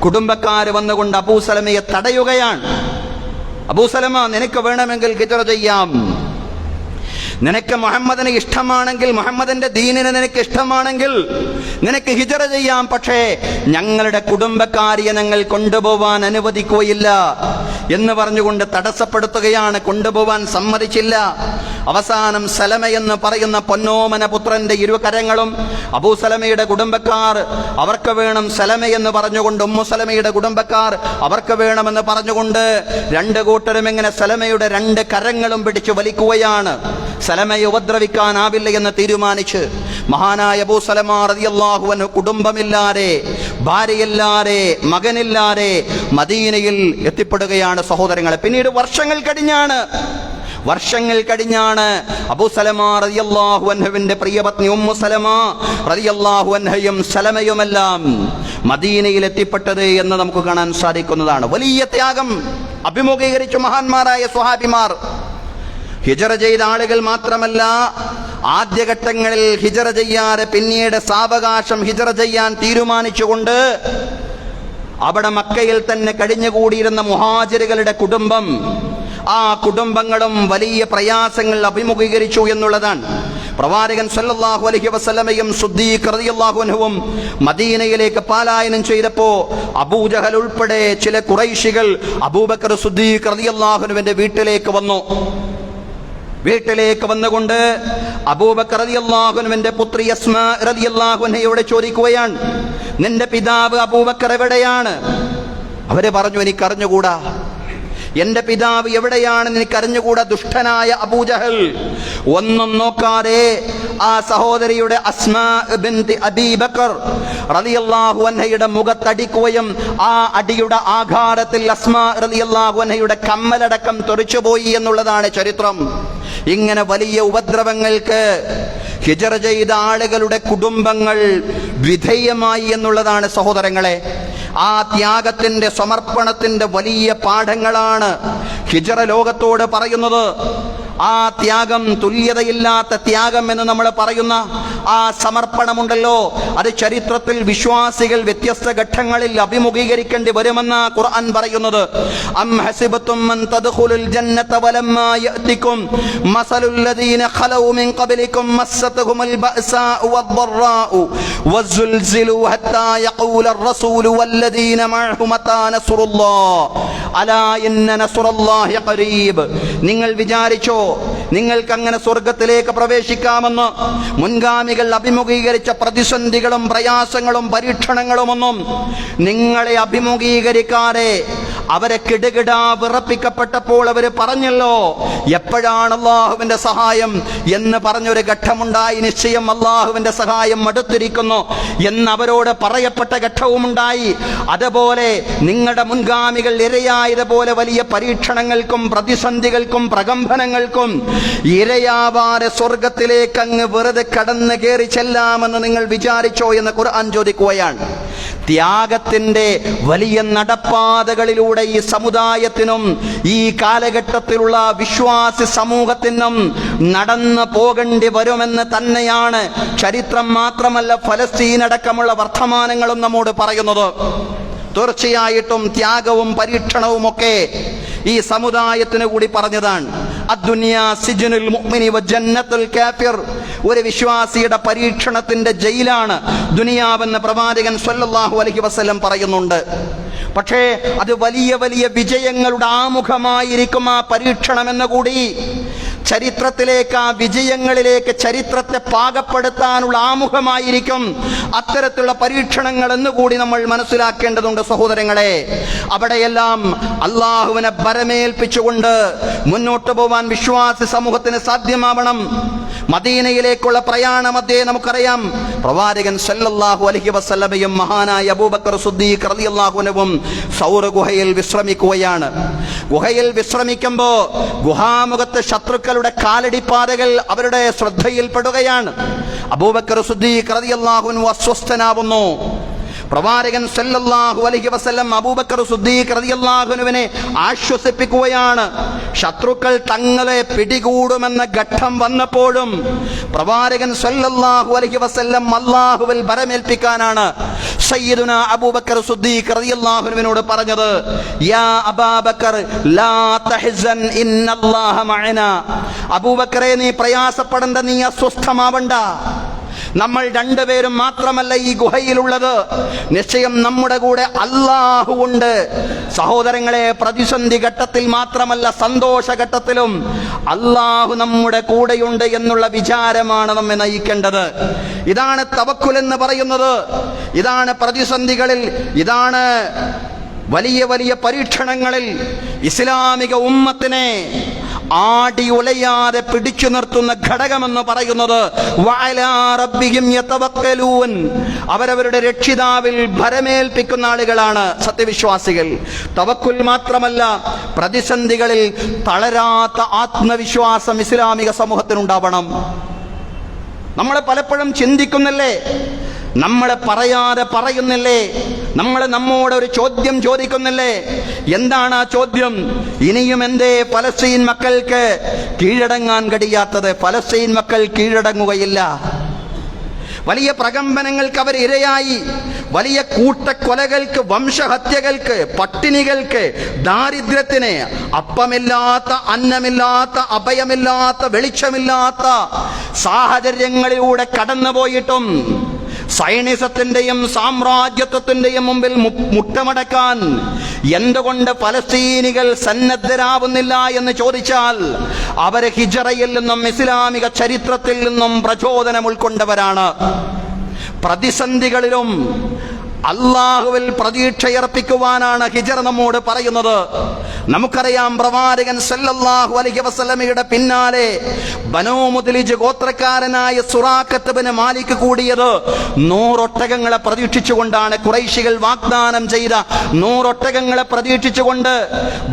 കുടുംബക്കാര് വന്നുകൊണ്ട് അബൂ സലമയെ തടയുകയാണ്. അബൂ സലമ, നിനക്ക് വേണമെങ്കിൽ ഹിജ്റ ചെയ്യാം, നിനക്ക് മുഹമ്മദിന് ഇഷ്ടമാണെങ്കിൽ, മുഹമ്മദിന്റെ ദീനിന് നിനക്ക് ഇഷ്ടമാണെങ്കിൽ നിനക്ക് ഹിജ്റ ചെയ്യാം. പക്ഷേ ഞങ്ങളുടെ കുടുംബക്കാരിയെ ഞങ്ങൾ കൊണ്ടുപോവാൻ അനുവദിക്കുകയില്ല എന്ന് പറഞ്ഞുകൊണ്ട് തടസ്സപ്പെടുത്തുകയാണ്. കൊണ്ടുപോവാൻ സമ്മതിച്ചില്ല. അവസാനം സലമ എന്ന് പറയുന്ന പൊന്നോമന പുത്രന്റെ ഇരുകരങ്ങളും അബൂ സലമയുടെ കുടുംബക്കാർ അവർക്ക് വേണം, സലമ എന്ന് പറഞ്ഞുകൊണ്ട് ഉമ്മു സലമയുടെ കുടുംബക്കാർ അവർക്ക് വേണമെന്ന് പറഞ്ഞുകൊണ്ട് രണ്ടു കൂട്ടരും ഇങ്ങനെ സലമയുടെ രണ്ട് കരങ്ങളും പിടിച്ചു വലിക്കുകയാണ്. സലമയെ ഉപദ്രവിക്കാനാവില്ല എന്ന് തീരുമാനിച്ച് മഹാനായ അബൂ സലമ റളിയല്ലാഹു അൻഹു കുടുംബമില്ലാതെ, ഭാര്യയില്ലാതെ, മകനില്ലാതെ മദീനയിൽ എത്തിപ്പെടുകയാണ് സഹോദരങ്ങളെ. പിന്നീട് വർഷങ്ങൾ കഴിഞ്ഞാണ് അബൂ സലമ റളിയല്ലാഹു അൻഹുവിന്റെ പ്രിയപത്നി ഉമ്മു സലമ റളിയല്ലാഹു അൻഹയും സലമയുമെല്ലാം മദീനയിൽ എത്തിപ്പെട്ടത് എന്ന് നമുക്ക് കാണാൻ സാധിക്കുന്നതാണ്. വലിയ ത്യാഗം അഭിമുഖീകരിച്ചു മഹാന്മാരായ സ്വഹാബിമാർ. ഹിജ്റ ചെയ്ത ആളുകൾ മാത്രമല്ല, ആദ്യഘട്ടങ്ങളിൽ ഹിജ്റ ചെയ്യാതെ പിന്നീട് സാവകാശം ഹിജ്റ ചെയ്യാൻ തീരുമാനിച്ചുകൊണ്ട് അവിടെ മക്കയിൽ തന്നെ കഴിഞ്ഞുകൂടിയിരുന്ന മുഹാജിറുകളുടെ കുടുംബം, ആ കുടുംബങ്ങളും വലിയ പ്രയാസങ്ങൾ അഭിമുഖീകരിച്ചു എന്നുള്ളതാണ്. പ്രവാചകൻ സല്ലല്ലാഹു അലൈഹി വസല്ലമയും സിദ്ദീഖ് റളിയല്ലാഹു അൻഹുവും മദീനയിലേക്ക് പലായനം ചെയ്തപ്പോ അബൂജഹൽ ഉൾപ്പെടെ ചില ഖുറൈശികൾ അബൂബക്കർ സിദ്ദീഖ് റളിയല്ലാഹു അൻഹുവിന്റെ വീട്ടിലേക്ക് വന്നുകൊണ്ട് അബൂബക്കർ റളിയല്ലാഹു അൻഹുവിന്റെ പുത്രി അസ്മാ റളിയല്ലാഹു അൻഹയോട് ചോദിക്കുകയാണ്, നിന്റെ പിതാവ് അബൂബക്കർ എവിടെയാണ്? അവര് പറഞ്ഞു, എനിക്കറിഞ്ഞുകൂടാ. എന്റെ പിതാവ് എവിടെയാണെന്ന് എനിക്കറിഞ്ഞുകൂടാ. ദുഷ്ടനായ അബൂജഹൽ ഒന്നും നോക്കാതെ ആ സഹോദരിയുടെ അസ്മാ ബിൻത് അബീ ബക്കർ റളിയല്ലാഹു അൻഹയുടെ മുഖത്തടിക്കുകയും ആ അടിയുടെ ആഘാതത്തിൽ അസ്മാ റളിയല്ലാഹു അൻഹയുടെ കമ്മലടക്കം തെറിച്ചുപോയി എന്നുള്ളതാണ് ചരിത്രം. ഇങ്ങനെ വലിയ ഉപദ്രവങ്ങൾക്ക് ഹിജ്റ ചെയ്ത ആളുകളുടെ കുടുംബങ്ങൾ വിധേയമായി എന്നുള്ളതാണ് സഹോദരങ്ങളെ. ആ ത്യാഗത്തിന്റെ, സമർപ്പണത്തിന്റെ വലിയ പാഠങ്ങളാണ് ഹിജ്റ ലോകത്തോട് പറയുന്നത്. ആ ത്യാഗം, തുല്യതയില്ലാത്ത ത്യാഗം എന്ന് നമ്മൾ പറയുന്ന ആ സമർപ്പണമുണ്ടല്ലോ, അത് ചരിത്രത്തിൽ വിശ്വാസികൾ വ്യത്യസ്ത ഘട്ടങ്ങളിൽ അഭിമുഖീകരിക്കേണ്ടി വരുമെന്ന ഖുർആൻ പറയുന്നത്. അം ഹസിബതും അൻ തദ്ഖുലുൽ ജന്നത വലമ്മാ യഅതികും മസലുൽ ലദീന ഖലൗ മിൻ ഖബ്ലികും മസ്സതുഹുൽ ബഅസാഉ വദ്ദറാഉ വസുൽസിലു ഹത്താ യഖൂലർ റസൂലു വല്ലദീന മഅഹു മതാ നസ്റുല്ലാഹ് അലാ ഇന്ന നസ്റുല്ലാഹി ഖരീബ്. നിങ്ങൾ വിചാരിച്ചോ നിങ്ങൾക്ക് അങ്ങനെ സ്വർഗത്തിലേക്ക് പ്രവേശിക്കാമെന്ന്? മുൻഗാമികൾ അഭിമുഖീകരിച്ച പ്രതിസന്ധികളും പ്രയാസങ്ങളും പരീക്ഷണങ്ങളുമൊന്നും നിങ്ങളെ അഭിമുഖീകരിക്കാതെ അവരെ കിടുകിടാ വിറപ്പിക്കപ്പെട്ടപ്പോൾ അവർ പറഞ്ഞല്ലോ, എപ്പോഴാണ് അള്ളാഹുവിന്റെ സഹായം എന്ന് പറഞ്ഞൊരു ഘട്ടമുണ്ടായി. നിശ്ചയം അള്ളാഹുവിന്റെ സഹായം അടുത്തിരിക്കുന്നു എന്ന് അവരോട് പറയപ്പെട്ട ഘട്ടവുമുണ്ടായി. അതുപോലെ നിങ്ങളുടെ മുൻഗാമികൾ ഇരയായതുപോലെ വലിയ പരീക്ഷണങ്ങൾക്കും പ്രതിസന്ധികൾക്കും പ്രകമ്പനങ്ങൾക്കും ഇരയാവാതെ സ്വർഗത്തിലേക്ക് അങ്ങ് വെറുതെ കടന്നു കയറി ചെല്ലാമെന്ന് നിങ്ങൾ വിചാരിച്ചോ എന്ന് ഖുർആൻ ചോദിക്കുകയാണ്. ത്യാഗത്തിന്റെ വലിയ നടപ്പാതകളിലൂടെ ഈ സമുദായത്തിനും ഈ കാലഘട്ടത്തിലുള്ള വിശ്വാസി സമൂഹത്തിനും നടന്നു പോകേണ്ടി വരുമെന്ന് തന്നെയാണ് ചരിത്രം മാത്രമല്ല ഫലസ്തീൻ അടക്കമുള്ള വർത്തമാനങ്ങളും നമ്മോട് പറയുന്നത്. തീർച്ചയായിട്ടും ത്യാഗവും പരീക്ഷണവുമൊക്കെ ഈ സമുദായത്തിന് കൂടി പറഞ്ഞതാണ്. അദ്ദുനിയാ സിജ്നുൽ മുഅ്മിനി വജന്നത്തുൽ കാഫിർ. ഒരു വിശ്വാസിയുടെ പരീക്ഷണത്തിന്റെ ജയിലാണ് ദുനിയാവെന്ന് പ്രവാചകൻ സ്വല്ലല്ലാഹു അലൈഹി വസല്ലം പറയുന്നുണ്ട്. പക്ഷേ അത് വലിയ വലിയ വിജയങ്ങളുടെ ആമുഖമായിരിക്കും ആ പരീക്ഷണമെന്ന് കൂടി ചരിത്രത്തിലേക്ക്, ആ വിജയങ്ങളിലേക്ക് ചരിത്രത്തെ പാകപ്പെടുത്താനുള്ള ആമുഖമായിരിക്കും അത്തരത്തിലുള്ള പരീക്ഷണങ്ങൾ എന്നുകൂടി നമ്മൾ മനസ്സിലാക്കേണ്ടതുണ്ട് സഹോദരങ്ങളെ. അവിടെയെല്ലാം അള്ളാഹുവിനെ ഭരമേൽപ്പിച്ചുകൊണ്ട് മുന്നോട്ട് പോവാൻ വിശ്വാസി സമൂഹത്തിന് സാധ്യമാവണം. മദീനയിലേക്കുള്ള പ്രയാണമധ്യേ നമുക്കറിയാം, പ്രവാചകൻ സല്ലല്ലാഹു അലൈഹി വസല്ലമയും മഹാനായ അബൂബക്കർ സിദ്ദീഖ് റളിയല്ലാഹു അൻഹുവും സൗർ ഗുഹയിൽ വിശ്രമിക്കുകയാണ്. ഗുഹയിൽ വിശ്രമിക്കുമ്പോൾ ഗുഹാമുഖത്ത് ശത്രുക്കളുടെ കാലടിപ്പാതകൾ അവരുടെ ശ്രദ്ധയിൽപ്പെടുകയാണ്. അബൂബക്കർ സിദ്ദീഖ് റളിയല്ലാഹു അൻഹു അസ്വസ്ഥനാവുന്നു. പ്രവാചകൻ സല്ലല്ലാഹു അലൈഹി വസല്ലം അബൂബക്കർ സിദ്ദീഖ് റളിയല്ലാഹു അൻഹുവിനെ ആശ്വസിപ്പിക്കുകയാണ്. ശത്രുക്കൾ തങ്ങളെ പിടികൂടുമെന്ന ഘട്ടം വന്നപ്പോഴും പ്രവാചകൻ സല്ലല്ലാഹു അലൈഹി വസല്ലം അല്ലാഹുവിൽ ഭരമേൽപ്പിക്കാനാണ് സയ്യിദുനാ അബൂബക്കർ സിദ്ദീഖ് റളിയല്ലാഹു അൻഹുവിനോട് പറഞ്ഞത്. യാ അബൂബക്കർ ലാ തഹ്സൻ ഇന്നല്ലാഹ മഅനാ. അബൂബക്കറെ, നീ പ്രയാസപ്പെടണ്ട, നീ അസ്വസ്ഥമാവണ്ട. നമ്മൾ രണ്ടുപേരും മാത്രമല്ല ഈ ഗുഹയിലുള്ളത്, നിശ്ചയം നമ്മുടെ കൂടെ അല്ലാഹു ഉണ്ട്. സഹോദരങ്ങളെ, പ്രതിസന്ധി ഘട്ടത്തിൽ മാത്രമല്ല സന്തോഷഘട്ടത്തിലും അല്ലാഹു നമ്മുടെ കൂടെയുണ്ട് എന്നുള്ള വിചാരമാണ് നമ്മെ നയിക്കേണ്ടത്. ഇതാണ് തവക്കുൽ എന്ന് പറയുന്നത്. ഇതാണ് പ്രതിസന്ധികളിൽ, ഇതാണ് വലിയ വലിയ പരീക്ഷണങ്ങളിൽ ഇസ്ലാമിക ഉമ്മത്തിനെ ആടി ഉലയാതെ പിടിച്ചു നിർത്തുന്ന ഘടകമെന്ന് പറയുന്നത് വഅലാ റബ്ബിഹിം യതവക്കലൂൻ. അവരവരുടെ രക്ഷിതാവിൽ ഭരമേൽപ്പിക്കുന്ന ആളുകളാണ് സത്യവിശ്വാസികൾ. തവക്കുൽ മാത്രമല്ല, പ്രതിസന്ധികളിൽ തളരാത്ത ആത്മവിശ്വാസം ഇസ്ലാമിക സമൂഹത്തിനുണ്ടാവണം. നമ്മൾ പലപ്പോഴും ചിന്തിക്കുന്നില്ലേ, നമ്മൾ പറയാതെ പറയുന്നില്ലേ, നമ്മൾ നമ്മോട് ഒരു ചോദ്യം ചോദിക്കുന്നില്ലേ? എന്താണ് ആ ചോദ്യം? ഇനിയും എന്തേ ഫലസ്തീൻ മക്കൾക്ക് കീഴടങ്ങാൻ കഴിയാത്തത്? ഫലസ്തീൻ മക്കൾ കീഴടങ്ങുകയില്ല. വലിയ പ്രകമ്പനങ്ങൾക്ക് അവർ ഇരയായി. വലിയ കൂട്ടക്കൊലകൾക്ക്, വംശഹത്യകൾക്ക്, പട്ടിണികൾക്ക്, ദാരിദ്ര്യത്തിന്, അപ്പമില്ലാത്ത, അന്നമില്ലാത്ത, അഭയമില്ലാത്ത, വെളിച്ചമില്ലാത്ത സാഹചര്യങ്ങളിലൂടെ കടന്നുപോയിട്ടും സൈനിസത്തിന്റെയും സാമ്രാജ്യത്വത്തിന്റെയും മുമ്പിൽ മുട്ടമടക്കാൻ എന്തുകൊണ്ട് ഫലസ്തീനികൾ സന്നദ്ധരാവുന്നില്ല എന്ന് ചോദിച്ചാൽ, അവരെ ഹിജറയിൽ നിന്നും ഇസ്ലാമിക ചരിത്രത്തിൽ നിന്നും പ്രചോദനം ഉൾക്കൊണ്ടവരാണ്. പ്രതിസന്ധികളിലും അള്ളാഹുവിൽ പ്രതീക്ഷയർപ്പിക്കുവാനാണ് ഹിജറ നമ്മോട് പറയുന്നത്. നമുക്കറിയാം, പ്രവാചകൻ സല്ലല്ലാഹു അലൈഹി വസല്ലമയുടെ പിന്നാലെ ബനൂ മുദ്ലിജ് ഗോത്രക്കാരനായ സുറാഖത്ത് ബിൻ മാലിക് കൂടിയത് 100 ഒട്ടകങ്ങളെ പ്രതീക്ഷിച്ചുകൊണ്ടാണ്. ഖുറൈശികൾ വാഗ്ദാനം ചെയ്ത 100 ഒട്ടകങ്ങളെ പ്രതീക്ഷിച്ചുകൊണ്ട്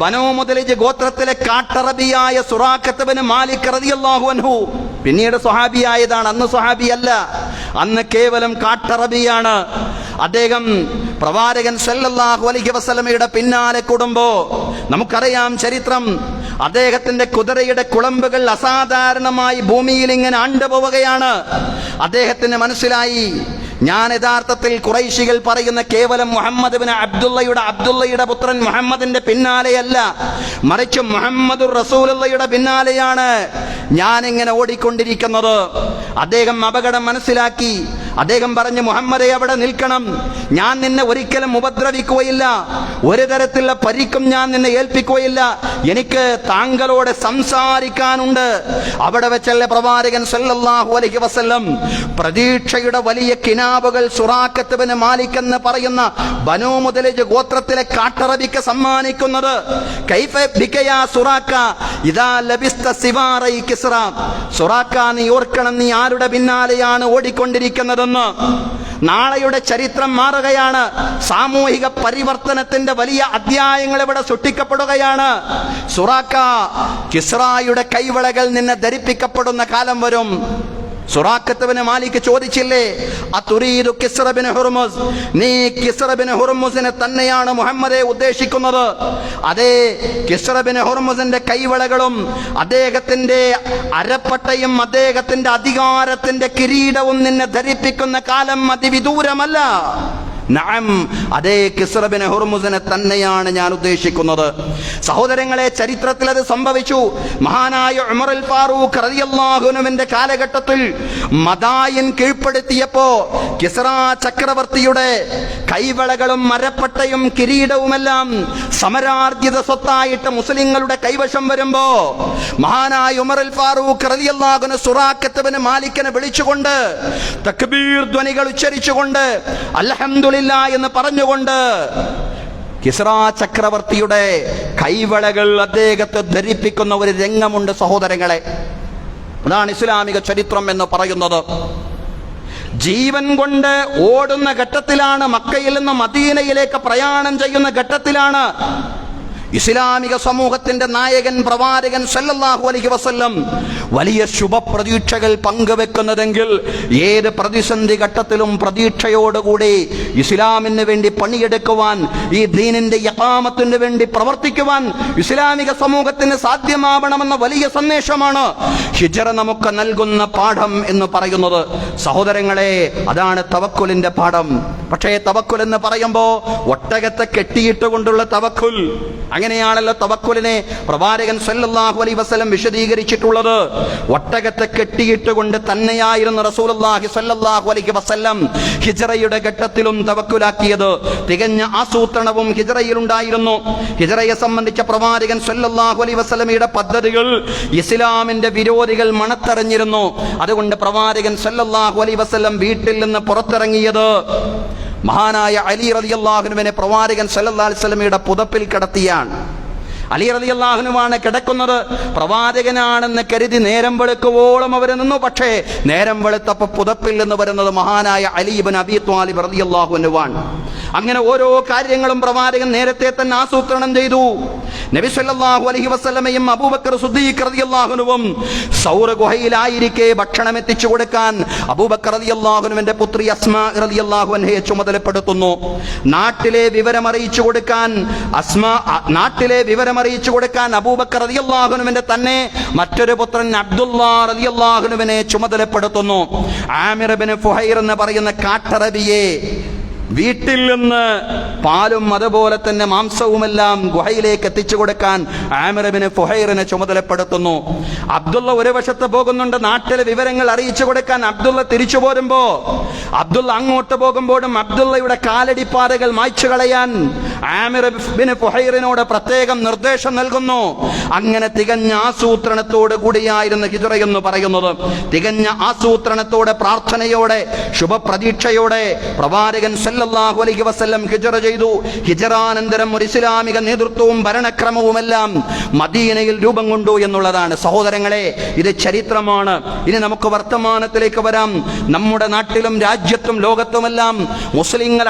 ബനൂ മുദ്ലിജ് ഗോത്രത്തിലെ കാട്ടറബിയായ സുറാഖത്ത് ബിൻ മാലിക് റളിയല്ലാഹു അൻഹു, പിന്നീട് സ്വഹാബിയായതാണ്, അന്ന് സ്വഹാബിയല്ല, അന്ന് കേവലം കാട്ടറബിയാണ്. അദ്ദേഹം പ്രവാചകൻ സല്ലല്ലാഹു അലൈഹി വസല്ലമയുടെ പിന്നാലെ കൂടുമ്പോ നമുക്കറിയാം ചരിത്രം. അദ്ദേഹത്തിന്റെ കുതിരയുടെ കുളമ്പുകൾ അസാധാരണമായി ഭൂമിയിൽ ഇങ്ങനെ ആണ്ടുപോവുകയാണ്. അദ്ദേഹത്തിന് മനസ്സിലായി, ഞാൻ യഥാർത്ഥത്തിൽ ഖുറൈശികൾ പറയുന്ന കേവലം മുഹമ്മദ് ബിൻ അബ്ദുള്ളയുടെ പുത്രൻ മുഹമ്മദിന്റെ പിന്നാലെയല്ല, മറിച്ച് മുഹമ്മദുർ റസൂലുള്ളാഹിയുടെ പിന്നാലെയാണ് ഞാനിങ്ങനെ ഓടിക്കൊണ്ടിരിക്കുന്നത്. അദ്ദേഹം അപകടം മനസ്സിലാക്കി. അദ്ദേഹം പറഞ്ഞു, മുഹമ്മദെ, അവിടെ നിൽക്കണം, ഞാൻ നിന്നെ ഒരിക്കലും ഉപദ്രവിക്കുകയില്ല, ഒരു തരത്തിലുള്ള പരിക്കും ഞാൻ നിന്നെ ഏൽപ്പിക്കുകയില്ല, എനിക്ക് താങ്കളോട് സംസാരിക്കാനുണ്ട്. അവിടെ വെച്ചല്ലേ പ്രവാചകൻ സല്ലല്ലാഹു അലൈഹി വസല്ലം പ്രതീക്ഷയുടെ വലിയ കിനാബുകൾ സുറാഖത്ത് ബിൻ മാലിക് എന്ന് പറയുന്ന ബനൂ മുദ്ലിജ് ഗോത്രത്തിലെ കാട്ടറബിക്ക് സമ്മാനിക്കുന്നത്. കൈഫ ബിക യാ സുറാഖ ഇദാ ലബിസ്ത സിവാറൈ കിസ്റ. സുറാഖ, നീ ഓർക്കണം, നീ ആരുടെ പിന്നാലെയാണ് ഓടിക്കൊണ്ടിരിക്കുന്നതെന്ന്. നാളെയുടെ ചരിത്രം മാറുകയാണ്. സാമൂഹിക പരിവർത്തനത്തിന്റെ വലിയ അധ്യായങ്ങൾ ഇവിടെ സൃഷ്ടിക്കപ്പെടുകയാണ്. സുറാഖ, കിസ്റായുടെ കൈവളകൾ നിന്നെ ധരിപ്പിക്കപ്പെടുന്ന കാലം വരും. സുറാഖത്ത് ബിൻ മാലിക് ചോദിച്ചില്ലേ, അതുരീദു കിസ്റ ബിൻ ഹുർമുസ്, നീ കിസ്റ ബിൻ ഹുർമുസിനെ തന്നെയാണ് മുഹമ്മദെ ഉദ്ദേശിക്കുന്നത്? അതേ, കിസ്റ ബിൻ ഹുർമുസിന്റെ കൈവളകളും അദ്ദേഹത്തിന്റെ അരപ്പട്ടയും അദ്ദേഹത്തിന്റെ അധികാരത്തിന്റെ കിരീടവും നിന്നെ ധരിപ്പിക്കുന്ന കാലം അതിവിദൂരമല്ല. നഅം, അതേ കിസ്റ ബിൻ ഹുർമുസിനെ തന്നെയാണ് ഞാൻ ഉദ്ദേശിക്കുന്നത്. സഹോദരങ്ങളെ, ചരിത്രത്തിൽ അത് സംഭവിച്ചു. മഹാനായ ഉമർ അൽ ഫാറൂഖ് റളിയല്ലാഹു അൻഹുവിന്റെ കാലഘട്ടത്തിൽ മദായിൻ കീഴ്പ്പെടുത്തിയപ്പോ കിസ്റ ചക്രവർത്തിയുടെ കൈവളകളും മരപ്പട്ടയും കിരീടവുമെല്ലാം സമരാർജിത സ്വത്തായിട്ട് മുസ്ലിങ്ങളുടെ കൈവശം വരുമ്പോ മഹാനായ ഉമർ അൽ ഫാറൂഖ് റളിയല്ലാഹു അൻഹു സുറാഖത്ത് ബിൻ മാലിക്കിനെ വിളിച്ചുകൊണ്ട് തക്ബീർ ധ്വനികൾ ഉച്ചരിച്ചുകൊണ്ട് അൽഹംദുലില്ലാഹ് എന്ന് പറഞ്ഞുകൊണ്ട് കിസ്റ ചക്രവർത്തിയുടെ കൈവളകൾ അദ്ദേഹത്തെ ധരിപ്പിക്കുന്ന ഒരു രംഗമുണ്ട് സഹോദരങ്ങളെ. അതാണ് ഇസ്ലാമിക ചരിത്രം എന്ന് പറയുന്നത്. ജീവൻ കൊണ്ട് ഓടുന്ന ഘട്ടത്തിലാണ്, മക്കയിൽ നിന്ന് മദീനയിലേക്ക് പ്രയാണം ചെയ്യുന്ന ഘട്ടത്തിലാണ് ഇസ്ലാമിക സമൂഹത്തിന്റെ നായകൻ പ്രവാചകൻ സല്ലല്ലാഹു അലൈഹി വസല്ലം വലിയ ശുഭപ്രതീക്ഷകൾ പങ്കുവെക്കുന്നതെങ്കിൽ ഏത് പ്രതിസന്ധി ഘട്ടത്തിലും പ്രതീക്ഷയോടുകൂടി ഇസ്ലാമിന് വേണ്ടി പണിയെടുക്കുവാൻ, ഈ ദീനിന്റെ ഇഖാമത്തിന് വേണ്ടി പ്രവർത്തിക്കുവാൻ ഇസ്ലാമിക സമൂഹത്തിന് സാധ്യമാവണമെന്ന വലിയ സന്ദേശമാണ് ഹിജ്റ നമുക്ക് നൽകുന്ന പാഠം എന്ന് പറയുന്നത്. സഹോദരങ്ങളെ, അതാണ് തവക്കുലിന്റെ പാഠം. പക്ഷേ തവക്കുൽ എന്ന് പറയുമ്പോൾ ഒട്ടകത്തെ കെട്ടിയിട്ടുകൊണ്ടുള്ള തവക്കുൽ, അങ്ങനെയാണല്ലോ തവക്കുലിനെ പ്രവാചകൻ സല്ലല്ലാഹു അലൈഹി വസല്ലം വിശദീകരിച്ചിട്ടുള്ളത്. ഒട്ടകത്തെ കെട്ടിയിട്ടുകൊണ്ട് തന്നെയായിരുന്നു റസൂലുള്ളാഹി സല്ലല്ലാഹു അലൈഹി വസല്ലം ഹിജ്റയുടെ ഘട്ടത്തിലും തവക്കുലാക്കിയത്. തികഞ്ഞ ആസൂത്രണവും ഹിജ്റയിലുണ്ടായിരുന്നു. ഹിജ്റയെ സംബന്ധിച്ച പ്രവാചകൻ സല്ലല്ലാഹു അലൈഹി വസല്ലമയുടെ പദ്ധതികൾ ഇസ്ലാമിന്റെ വിരോധികൾ മണത്തറിഞ്ഞിരുന്നു. അതുകൊണ്ട് പ്രവാചകൻ സല്ലല്ലാഹു അലൈഹി വസല്ലം വീട്ടിൽ നിന്ന് പുറത്തിറങ്ങിയത് മഹാനായ അലി റളിയല്ലാഹു അൻഹുവിനെ പ്രവാചകൻ സല്ലല്ലാഹു അലൈഹി വസല്ലമയുടെ പുതപ്പിൽ കിടത്തിയാണ്. അലി റളിയല്ലാഹു അൻഹുവാണ് കിടക്കുന്നത്. പ്രവാചകനാണെന്ന് കരുതി നേരം വെളുക്കുവോളം അവർ നിന്നു. പക്ഷേ നേരം വെളുത്തപ്പോൾ പുതപ്പിൽ നിന്ന് വരുന്നത് മഹാനായ അലി ഇബ്നു അബീ ത്വാലിബ് റളിയല്ലാഹു അൻഹുവാണ്. അങ്ങനെ ഓരോ കാര്യങ്ങളും പ്രവാചകൻ നേരത്തെ തന്നെ ആസൂത്രണം ചെയ്തു. നബി സല്ലല്ലാഹു അലൈഹി വസല്ലമയും അബൂബക്കർ സിദ്ദീഖ് റളിയല്ലാഹു അൻഹുവും സൗർ ഗുഹയിലായിരിക്കെ ഭക്ഷണം എത്തിച്ചു കൊടുക്കാൻ അബൂബക്കർ റളിയല്ലാഹു അൻഹുവിന്റെ പുത്രി അസ്മാ റളിയല്ലാഹു അൻഹയെ ചുമതലപ്പെടുത്തുന്നു. നാട്ടിലെ വിവരം അറിയിച്ചു കൊടുക്കാൻ അബൂബക്കർ റളിയല്ലാഹു അൻഹുവിന്റെ തന്നെ മറ്റൊരു പുത്രൻ അബ്ദുല്ലാ റളിയല്ലാഹു അൻഹുവിനെ ചുമതലപ്പെടുത്തുന്നു. ആമിർ ഇബ്നു ഫുഹൈർ എന്ന് പറയുന്ന കാട്ടറബിയെ വീട്ടിൽ നിന്ന് പാലും അതുപോലെ തന്നെ മാംസവുമെല്ലാം ഗുഹയിലേക്ക് എത്തിച്ചു കൊടുക്കാൻ ആമിർ ഇബ്നു ഫുഹൈറിനെ ചുമതലപ്പെടുത്തുന്നു. അബ്ദുള്ള ഒരു വശത്ത് പോകുന്നുണ്ട്, നാട്ടിലെ വിവരങ്ങൾ അറിയിച്ചു കൊടുക്കാൻ. അബ്ദുള്ള തിരിച്ചു പോരുമ്പോ, അബ്ദുള്ള അങ്ങോട്ട് പോകുമ്പോഴും അബ്ദുള്ളയുടെ കാലടിപ്പാതകൾ മായ്ച്ചു കളയാൻ ആമിർ ഇബ്നു ഫുഹൈറിനോട് പ്രത്യേകം നിർദ്ദേശം നൽകുന്നു. അങ്ങനെ തികഞ്ഞ ആസൂത്രണത്തോട് കൂടിയായിരുന്നു ഹിജ്റ എന്ന് പറയുന്നത്. തികഞ്ഞ ആസൂത്രണത്തോടെ, പ്രാർത്ഥനയോടെ, ശുഭപ്രതീക്ഷയോടെ പ്രവാചകൻ സല്ലല്ലാഹു അലൈഹി വസല്ലം ഹിജ്റ ചെയ്തു. ഹിജ്റാനന്തരം ഒരു ഇസ്ലാമിക നേതൃത്വവും ഭരണക്രമവുമെല്ലാം മദീനയിൽ രൂപം കൊണ്ടു എന്നുള്ളതാണ്. സഹോദരങ്ങളെ, ഇത് ചരിത്രമാണ്. ഇനി നമുക്ക് വർത്തമാനത്തിലേക്ക് വരാം. നമ്മുടെ നാട്ടിലും രാജ്യത്തും ലോകത്തുമെല്ലാം മുസ്ലിങ്ങൾ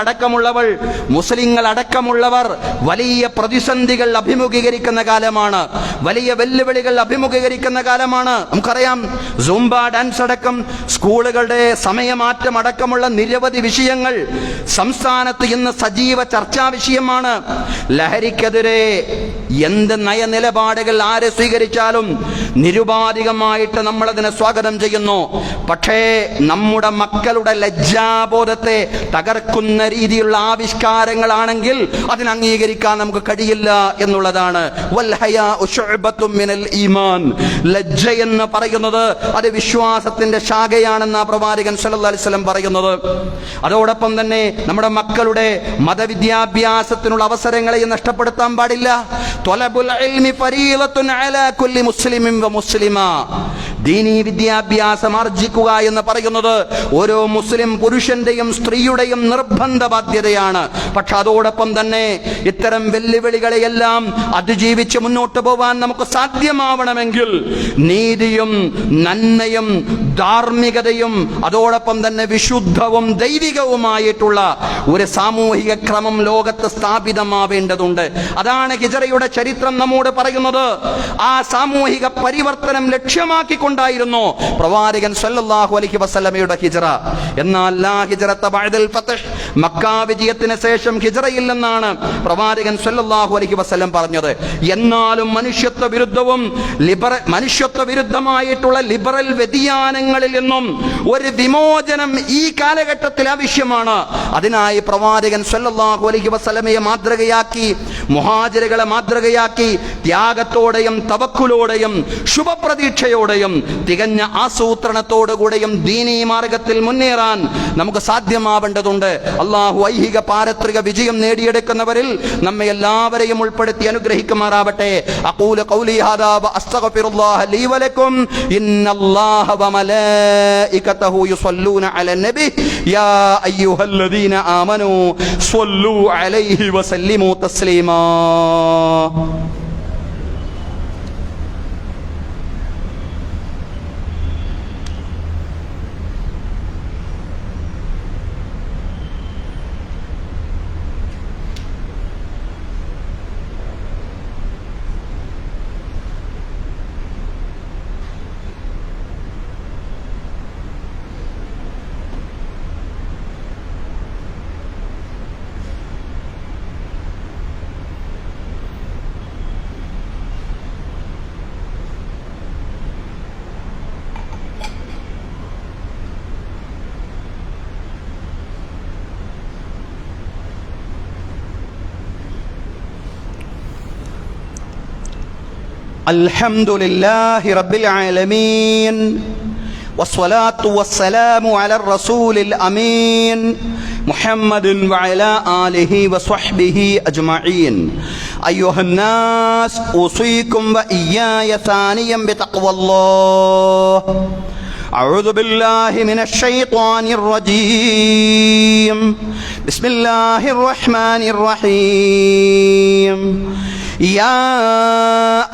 അടക്കമുള്ളവർ വലിയ പ്രതിസന്ധികൾ അഭിമുഖീകരിക്കുന്ന കാലമാണ്. വലിയ വെല്ലുവിളികൾ അഭിമുഖീകരിക്കുന്ന കാലമാണ്. നമുക്കറിയാം, സൂംബ ഡാൻസ് അടക്കം സ്കൂളുകളുടെ സമയമാറ്റം അടക്കമുള്ള നിരവധി വിഷയങ്ങൾ സംസ്ഥാനത്ത് ഇന്ന് സജീവ ചർച്ചാ വിഷയമാണ്. ലഹരിക്കെതിരെ എന്ത് നയനിലപാടുകൾ ആര് സ്വീകരിച്ചാലും നിരുപാധികമായിട്ട് നമ്മൾ അതിനെ സ്വാഗതം ചെയ്യുന്നു. പക്ഷേ നമ്മുടെ മക്കളുടെ ലജ്ജാബോധത്തെ തകർക്കുന്ന രീതിയിലുള്ള ആവിഷ്കാരങ്ങളാണെങ്കിൽ അതിനെ അംഗീകരിക്കാൻ നമുക്ക് കഴിയില്ല എന്നുള്ളതാണ്. വൽ ഹയാഉ ശുഅബത്തും മിനൽ ഈമാൻ. ലജ്ജ എന്ന് പറയുന്നത് അത് വിശ്വാസത്തിന്റെ ശാഖയാണെന്ന് പ്രവാചകൻ സല്ലല്ലാഹു അലൈഹി വസല്ലം പറയുന്നത്. അതോടൊപ്പം തന്നെ നമ്മുടെ മക്കളുടെ മതവിദ്യാഭ്യാസത്തിനുള്ള അവസരങ്ങളെ നഷ്ടപ്പെടുത്താൻ പാടില്ല. ത്വലബുൽ ഇൽമി ഫരീളത്തുൻ അലാ കുല്ലി മുസ്ലിമിൻ വ മുസ്ലിമ. ദീനീ വിദ്യാഭ്യാസം ആർജിക്കുക എന്ന് പറയുന്നത് ഓരോ മുസ്ലിം പുരുഷന്റെയും സ്ത്രീയുടെയും നിർബന്ധ ബാധ്യതയാണ്. പക്ഷെ അതോടൊപ്പം തന്നെ ഇത്തരം വെല്ലുവിളികളെയെല്ലാം അതിജീവിച്ച് മുന്നോട്ട് പോവാൻ നമുക്ക് സാധ്യമാവണമെങ്കിൽ നീതിയും നന്മയും ധാർമ്മികതയും അതോടൊപ്പം തന്നെ വിശുദ്ധവും ദൈവികവുമായിട്ടുള്ള ഒരു സാമൂഹിക ക്രമം ലോകത്ത് സ്ഥാപിതമാവേണ്ടതുണ്ട്. അതാണ് ഹിജ്റയുടെ ചരിത്രം നമ്മോട് പറയുന്നത്. ആ സാമൂഹിക പരിവർത്തനം ലക്ഷ്യമാക്കിക്കൊണ്ടായിരുന്നു പ്രവാചകൻ സല്ലല്ലാഹു അലൈഹി വസല്ലമയുടെ ഹിജ്റ. എന്നാൽ ലാ ഹിജ്റത ബഅദൽ ഫത്ഹ്, മക്ക വിജയത്തിന് ശേഷം ഹിജ്റയില്ലെന്നാണ് പ്രവാചകൻ സല്ലല്ലാഹു അലൈഹി വസല്ലം പറഞ്ഞത്. എന്നാലും മനുഷ്യത്വ വിരുദ്ധമായിട്ടുള്ള ലിബറൽ വ്യതിയാനങ്ങളിൽ നിന്നും ഒരു വിമോചനം ഈ കാലഘട്ടത്തിൽ ആവശ്യമാണ്. അതിനായി പ്രവാചകൻ സല്ലല്ലാഹു അലൈഹി വസല്ലമയെ മാതൃകയാക്കി, മുഹാജിറുകളെ മാതൃകയാക്കി, ത്യാഗത്തോടെയും തവക്കുലോടെയും ശുഭപ്രതീക്ഷയോടെയും തികഞ്ഞ ആസൂത്രണത്തോടുകൂടെയും ദീനീ മാർഗത്തിൽ മുന്നേറാൻ നമുക്ക് സാധ്യമാവേണ്ടതുണ്ട്. അള്ളാഹു ഐഹിക പാരത്രിക വിജയം നേടിയെടുക്കുന്നവരിൽ നമ്മെ എല്ലാവരെയും ഉൾപ്പെടുത്തി അനുഗ്രഹിക്കുമാറാവട്ടെ. അഖൂലു ഖൗലി ഹാദാ വഅസ്തഗ്ഫിറുല്ലാഹ ലീ വലക്കും. ഇന്നല്ലാഹ വമലായികതഹു യുസല്ലൂന അലൻ നബി യാ അയ്യുഹല്ലദീന ആമനൂ സ്വല്ലൂ അലൈഹി വസല്ലിമൂ തസ്ലീമാ. അൽഹംദുലില്ലാഹി റബ്ബിൽ ആലമീൻ വസ്സലാത്തു വസ്സലാമു അലാ റസൂലിൽ അമീൻ മുഹമ്മദിൻ വഅലാ ആലിഹി വസ്വഹ്ബിഹി അജ്മഈൻ. അയ്യുഹന്നാസ് ഉസീകും വഇയ്യായ സാനിയം ബിതഖ്വല്ലാഹ്. أعوذ بالله من الشيطان الرجيم. بسم الله الرحمن الرحيم. يا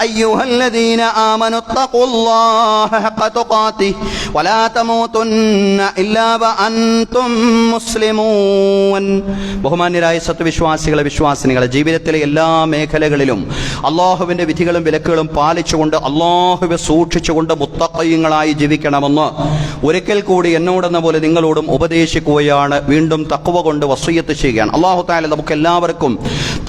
أيها الذين آمنوا اتقوا الله حق تقاته ولا تموتن إلا وأنتم مسلمون. ബഹുമാന്യരായ സത്യവിശ്വാസികളെ, വിശ്വാസിനികളെ, ജീവിതത്തിലെ എല്ലാ മേഖലകളിലും അള്ളാഹുവിൻ്റെ വിധികളും വിലക്കുകളും പാലിച്ചുകൊണ്ട് അള്ളാഹുവെ സൂക്ഷിച്ചുകൊണ്ട് മുത്തഖീങ്ങളായി ജീവിക്കണമെന്ന് ഒരിക്കൽ കൂടി എന്നോടെന്ന പോലെ നിങ്ങളോടും ഉപദേശിക്കുകയാണ്. വീണ്ടും തഖ്വ കൊണ്ട് വസിയ്യത്ത് ചെയ്യുകയാണ്. അള്ളാഹു തആല നമുക്ക് എല്ലാവർക്കും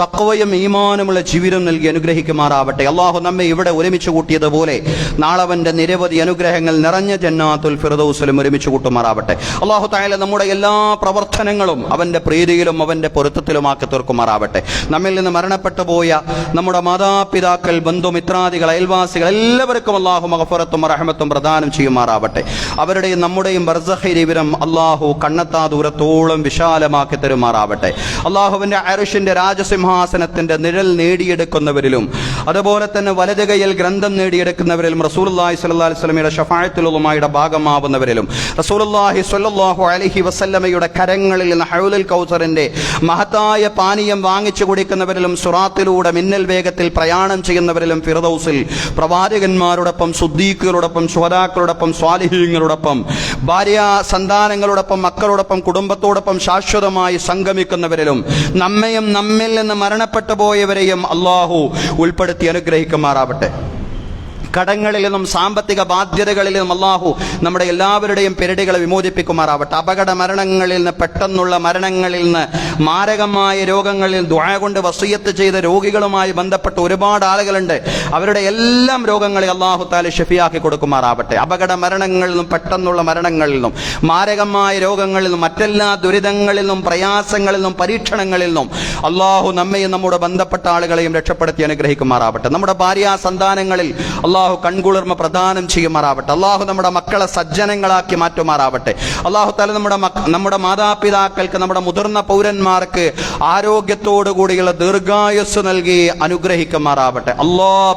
തഖ്വയും ഈമാനുമുള്ള ജീവിതം നൽകി അനുഗ്രഹിക്കുമാറാവട്ടെ. അള്ളാഹു നമ്മെ ഇവിടെ ഒരുമിച്ച് കൂട്ടിയതുപോലെ നാളെ അവൻ്റെ നിരവധി അനുഗ്രഹങ്ങൾ നിറഞ്ഞ ജന്നാത്തുൽ ഫിർദൗസിലും ഒരുമിച്ച് കൂട്ടുമാറാവട്ടെ. അള്ളാഹു തആല നമ്മുടെ എല്ലാ പ്രവർത്തനങ്ങളും അവൻ്റെ പ്രീതിയിലും അവൻ്റെ പൊരുത്തത്തിലുമാക്കി തീർക്കുമാറാവട്ടെ. നമ്മിൽ നിന്ന് മരണപ്പെട്ടു പോയ നമ്മുടെ മാതാപിതാക്കൾ, ബന്ധുമിത്രാദികൾ, അയൽവാസികൾ എല്ലാവർക്കും അള്ളാഹു മഗ്ഫിറത്തും റഹ്മത്തും പ്രദാനം ചെയ്യുമാറാവട്ടെ. അവരുടെയും നമ്മുടെയും ബർസഖി ജീവിതം അള്ളാഹു കണ്ണെത്താ ദൂരത്തോളം വിശാലമാക്കി തരുമാറാവട്ടെ. അള്ളാഹുവിൻ്റെ അർശിൻ്റെ രാജസിംഹാസനത്തിൻ്റെ നിഴൽ നേടിയെടുക്കുന്നവരിലും അതുപോലെ തന്നെ വലത് കൈയിൽ ഗ്രന്ഥം നേടിയെടുക്കുന്നവരിലും റസൂലുള്ളാഹി സ്വല്ലല്ലാഹു അലൈഹി വസല്ലമയുടെ ശഫാഅത്തുൽ ഉലമായുടെ ഭാഗമാവുന്നവരിലും റസൂലുള്ളാഹി സ്വല്ലല്ലാഹു അലൈഹി വസല്ലമയുടെ കരങ്ങളിൽ നിന്ന് ഹൗലുൽ കൗസറിന്റെ മഹത്തായ പാനീയം വാങ്ങിച്ചു കുടിക്കുന്നവരിലും സുറാത്തിലൂടെ മിന്നൽ വേഗത്തിൽ പ്രയാണം ചെയ്യുന്നവരിലും ഫിർദൗസിൽ പ്രവാചകന്മാരോടൊപ്പം സുദ്ദീഖുകളോടൊപ്പം ശുഹദാക്കളോടൊപ്പം സ്വാലിഹീങ്ങളോടൊപ്പം ഭാര്യ സന്താനങ്ങളോടൊപ്പം മക്കളോടൊപ്പം കുടുംബത്തോടൊപ്പം ശാശ്വതമായി സംഗമിക്കുന്നവരിലും നമ്മയും നമ്മിൽ നിന്ന് മരണപ്പെട്ടു പോയവരെയും അള്ളാഹു ഉൾപ്പെടുത്തി അനുഗ്രഹിക്കുമാറാവട്ടെ. കടങ്ങളിൽ നിന്നും സാമ്പത്തിക ബാധ്യതകളിൽ നിന്നും അള്ളാഹു നമ്മുടെ എല്ലാവരുടെയും പെരടികളെ വിമോചിപ്പിക്കുമാറാവട്ടെ. അപകട മരണങ്ങളിൽ നിന്ന്, പെട്ടെന്നുള്ള മരണങ്ങളിൽ നിന്ന്, മാരകമായ രോഗങ്ങളിൽ ദുആ കൊണ്ട് വസിയ്യത്ത് ചെയ്ത രോഗികളുമായി ബന്ധപ്പെട്ട ഒരുപാട് ആളുകളുണ്ട്. അവരുടെ എല്ലാം രോഗങ്ങളെ അള്ളാഹു തആല ശഫിയാക്കി കൊടുക്കുമാറാവട്ടെ. അപകട മരണങ്ങളിൽ നിന്നും, പെട്ടെന്നുള്ള മരണങ്ങളിൽ നിന്നും, മാരകമായ രോഗങ്ങളിൽ നിന്നും, മറ്റെല്ലാ ദുരിതങ്ങളിൽ നിന്നും, പ്രയാസങ്ങളിൽ നിന്നും, പരീക്ഷണങ്ങളിൽ നിന്നും അള്ളാഹു നമ്മയും നമ്മുടെ ബന്ധപ്പെട്ട ആളുകളെയും രക്ഷപ്പെടുത്തി അനുഗ്രഹിക്കുമാറാവട്ടെ. നമ്മുടെ ഭാര്യ സന്താനങ്ങളിൽ അള്ളാഹു കൺകുളിർമ പ്രദാനം ചെയ്യുമാറാവട്ടെ. അള്ളാഹു നമ്മുടെ മക്കളെ സജ്ജനങ്ങളാക്കി മാറ്റുമാറാവട്ടെ. അള്ളാഹു തആല നമ്മുടെ മാതാപിതാക്കൾക്ക്, നമ്മുടെ മുതിർന്ന പൗരന്മാർക്ക് ആരോഗ്യത്തോടു കൂടിയുള്ള ദീർഘായുസ് നൽകി അനുഗ്രഹിക്കുമാറാവട്ടെ.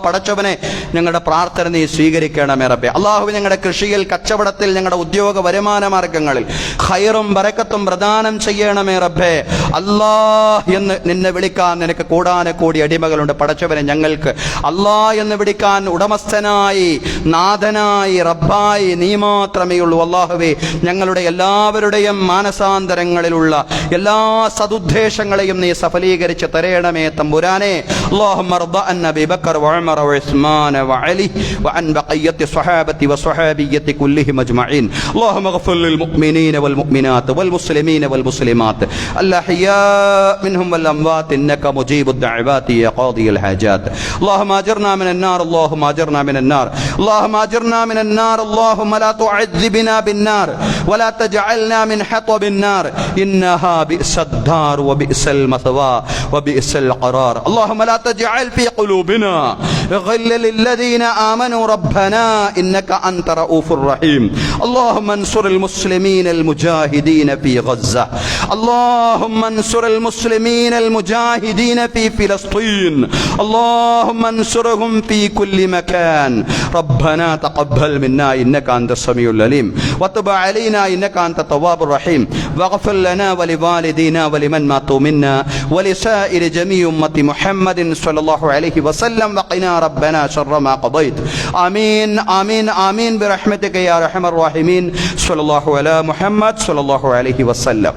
പടച്ചവനെ, ഞങ്ങളുടെ പ്രാർത്ഥന നീ സ്വീകരിക്കണമേ റബ്ബേ. അള്ളാഹു ഞങ്ങളുടെ കൃഷിയിൽ, കച്ചവടത്തിൽ, ഞങ്ങളുടെ ഉദ്യോഗ വരുമാന മാർഗങ്ങളിൽ ഖൈറും ബറക്കത്തും പ്രദാനം ചെയ്യണമേ റബ്ബേ. അല്ലാഹ് എന്ന് നിന്നെ വിളിക്കാൻ നിനക്ക് കൂടാനക്കൂടി അടിമകളുണ്ട്. പടച്ചവനെ, ഞങ്ങൾക്ക് അല്ലാഹ് എന്ന് വിളിക്കാൻ ഉടമസ്ഥനായി, നാഥനായി, റബ്ബായി നീ മാത്രമേ ഉള്ളൂ. അല്ലാഹുവേ, ഞങ്ങളുടെ എല്ലാവരുടെയും മാനസാന്തരങ്ങളിലുള്ള എല്ലാ സദുദ്ദേശങ്ങളെയും നീ സഫലീകരിച്ച് തരയണമേ തമ്പുരാനെ. اللهم ارض عن ابي بكر وعمر وعثمان وعلي وعن بقيه الصحابه والصحابيه كلهم اجمعين. اللهم اغفر للمؤمنين والمؤمنات والمسلمين والمسلمات الاحياء منهم والاموات انك مجيب الدعوات يا قاضي الحاجات. اللهم اجرنا من النار، اللهم اجرنا من النار اللهم أجرنا من النار اللهم لا تعذبنا بالنار ولا تجعلنا من حطب النار إنها بئس الدار وبئس المثوى وبئس القرار اللهم لا تجعل في قلوبنا غلا للذين آمنوا ربنا إنك أنت رؤوف رحيم اللهم انصر المسلمين المجاهدين في غزة اللهم انصر المسلمين المجاهدين في فلسطين اللهم انصرهم في كل مكان ربنا تقبل منا إنك أنت السميع العليم وتب علينا إنك أنت التواب الرحيم واغفر لنا ولوالدينا ولمن ماتوا منا ولسائر جميع أمة محمد صلى الله عليه وسلم وقنا ربنا شر ما قضيت آمين آمين آمين برحمتك يا أرحم الراحمين صلى الله على محمد صلى الله عليه وسلم.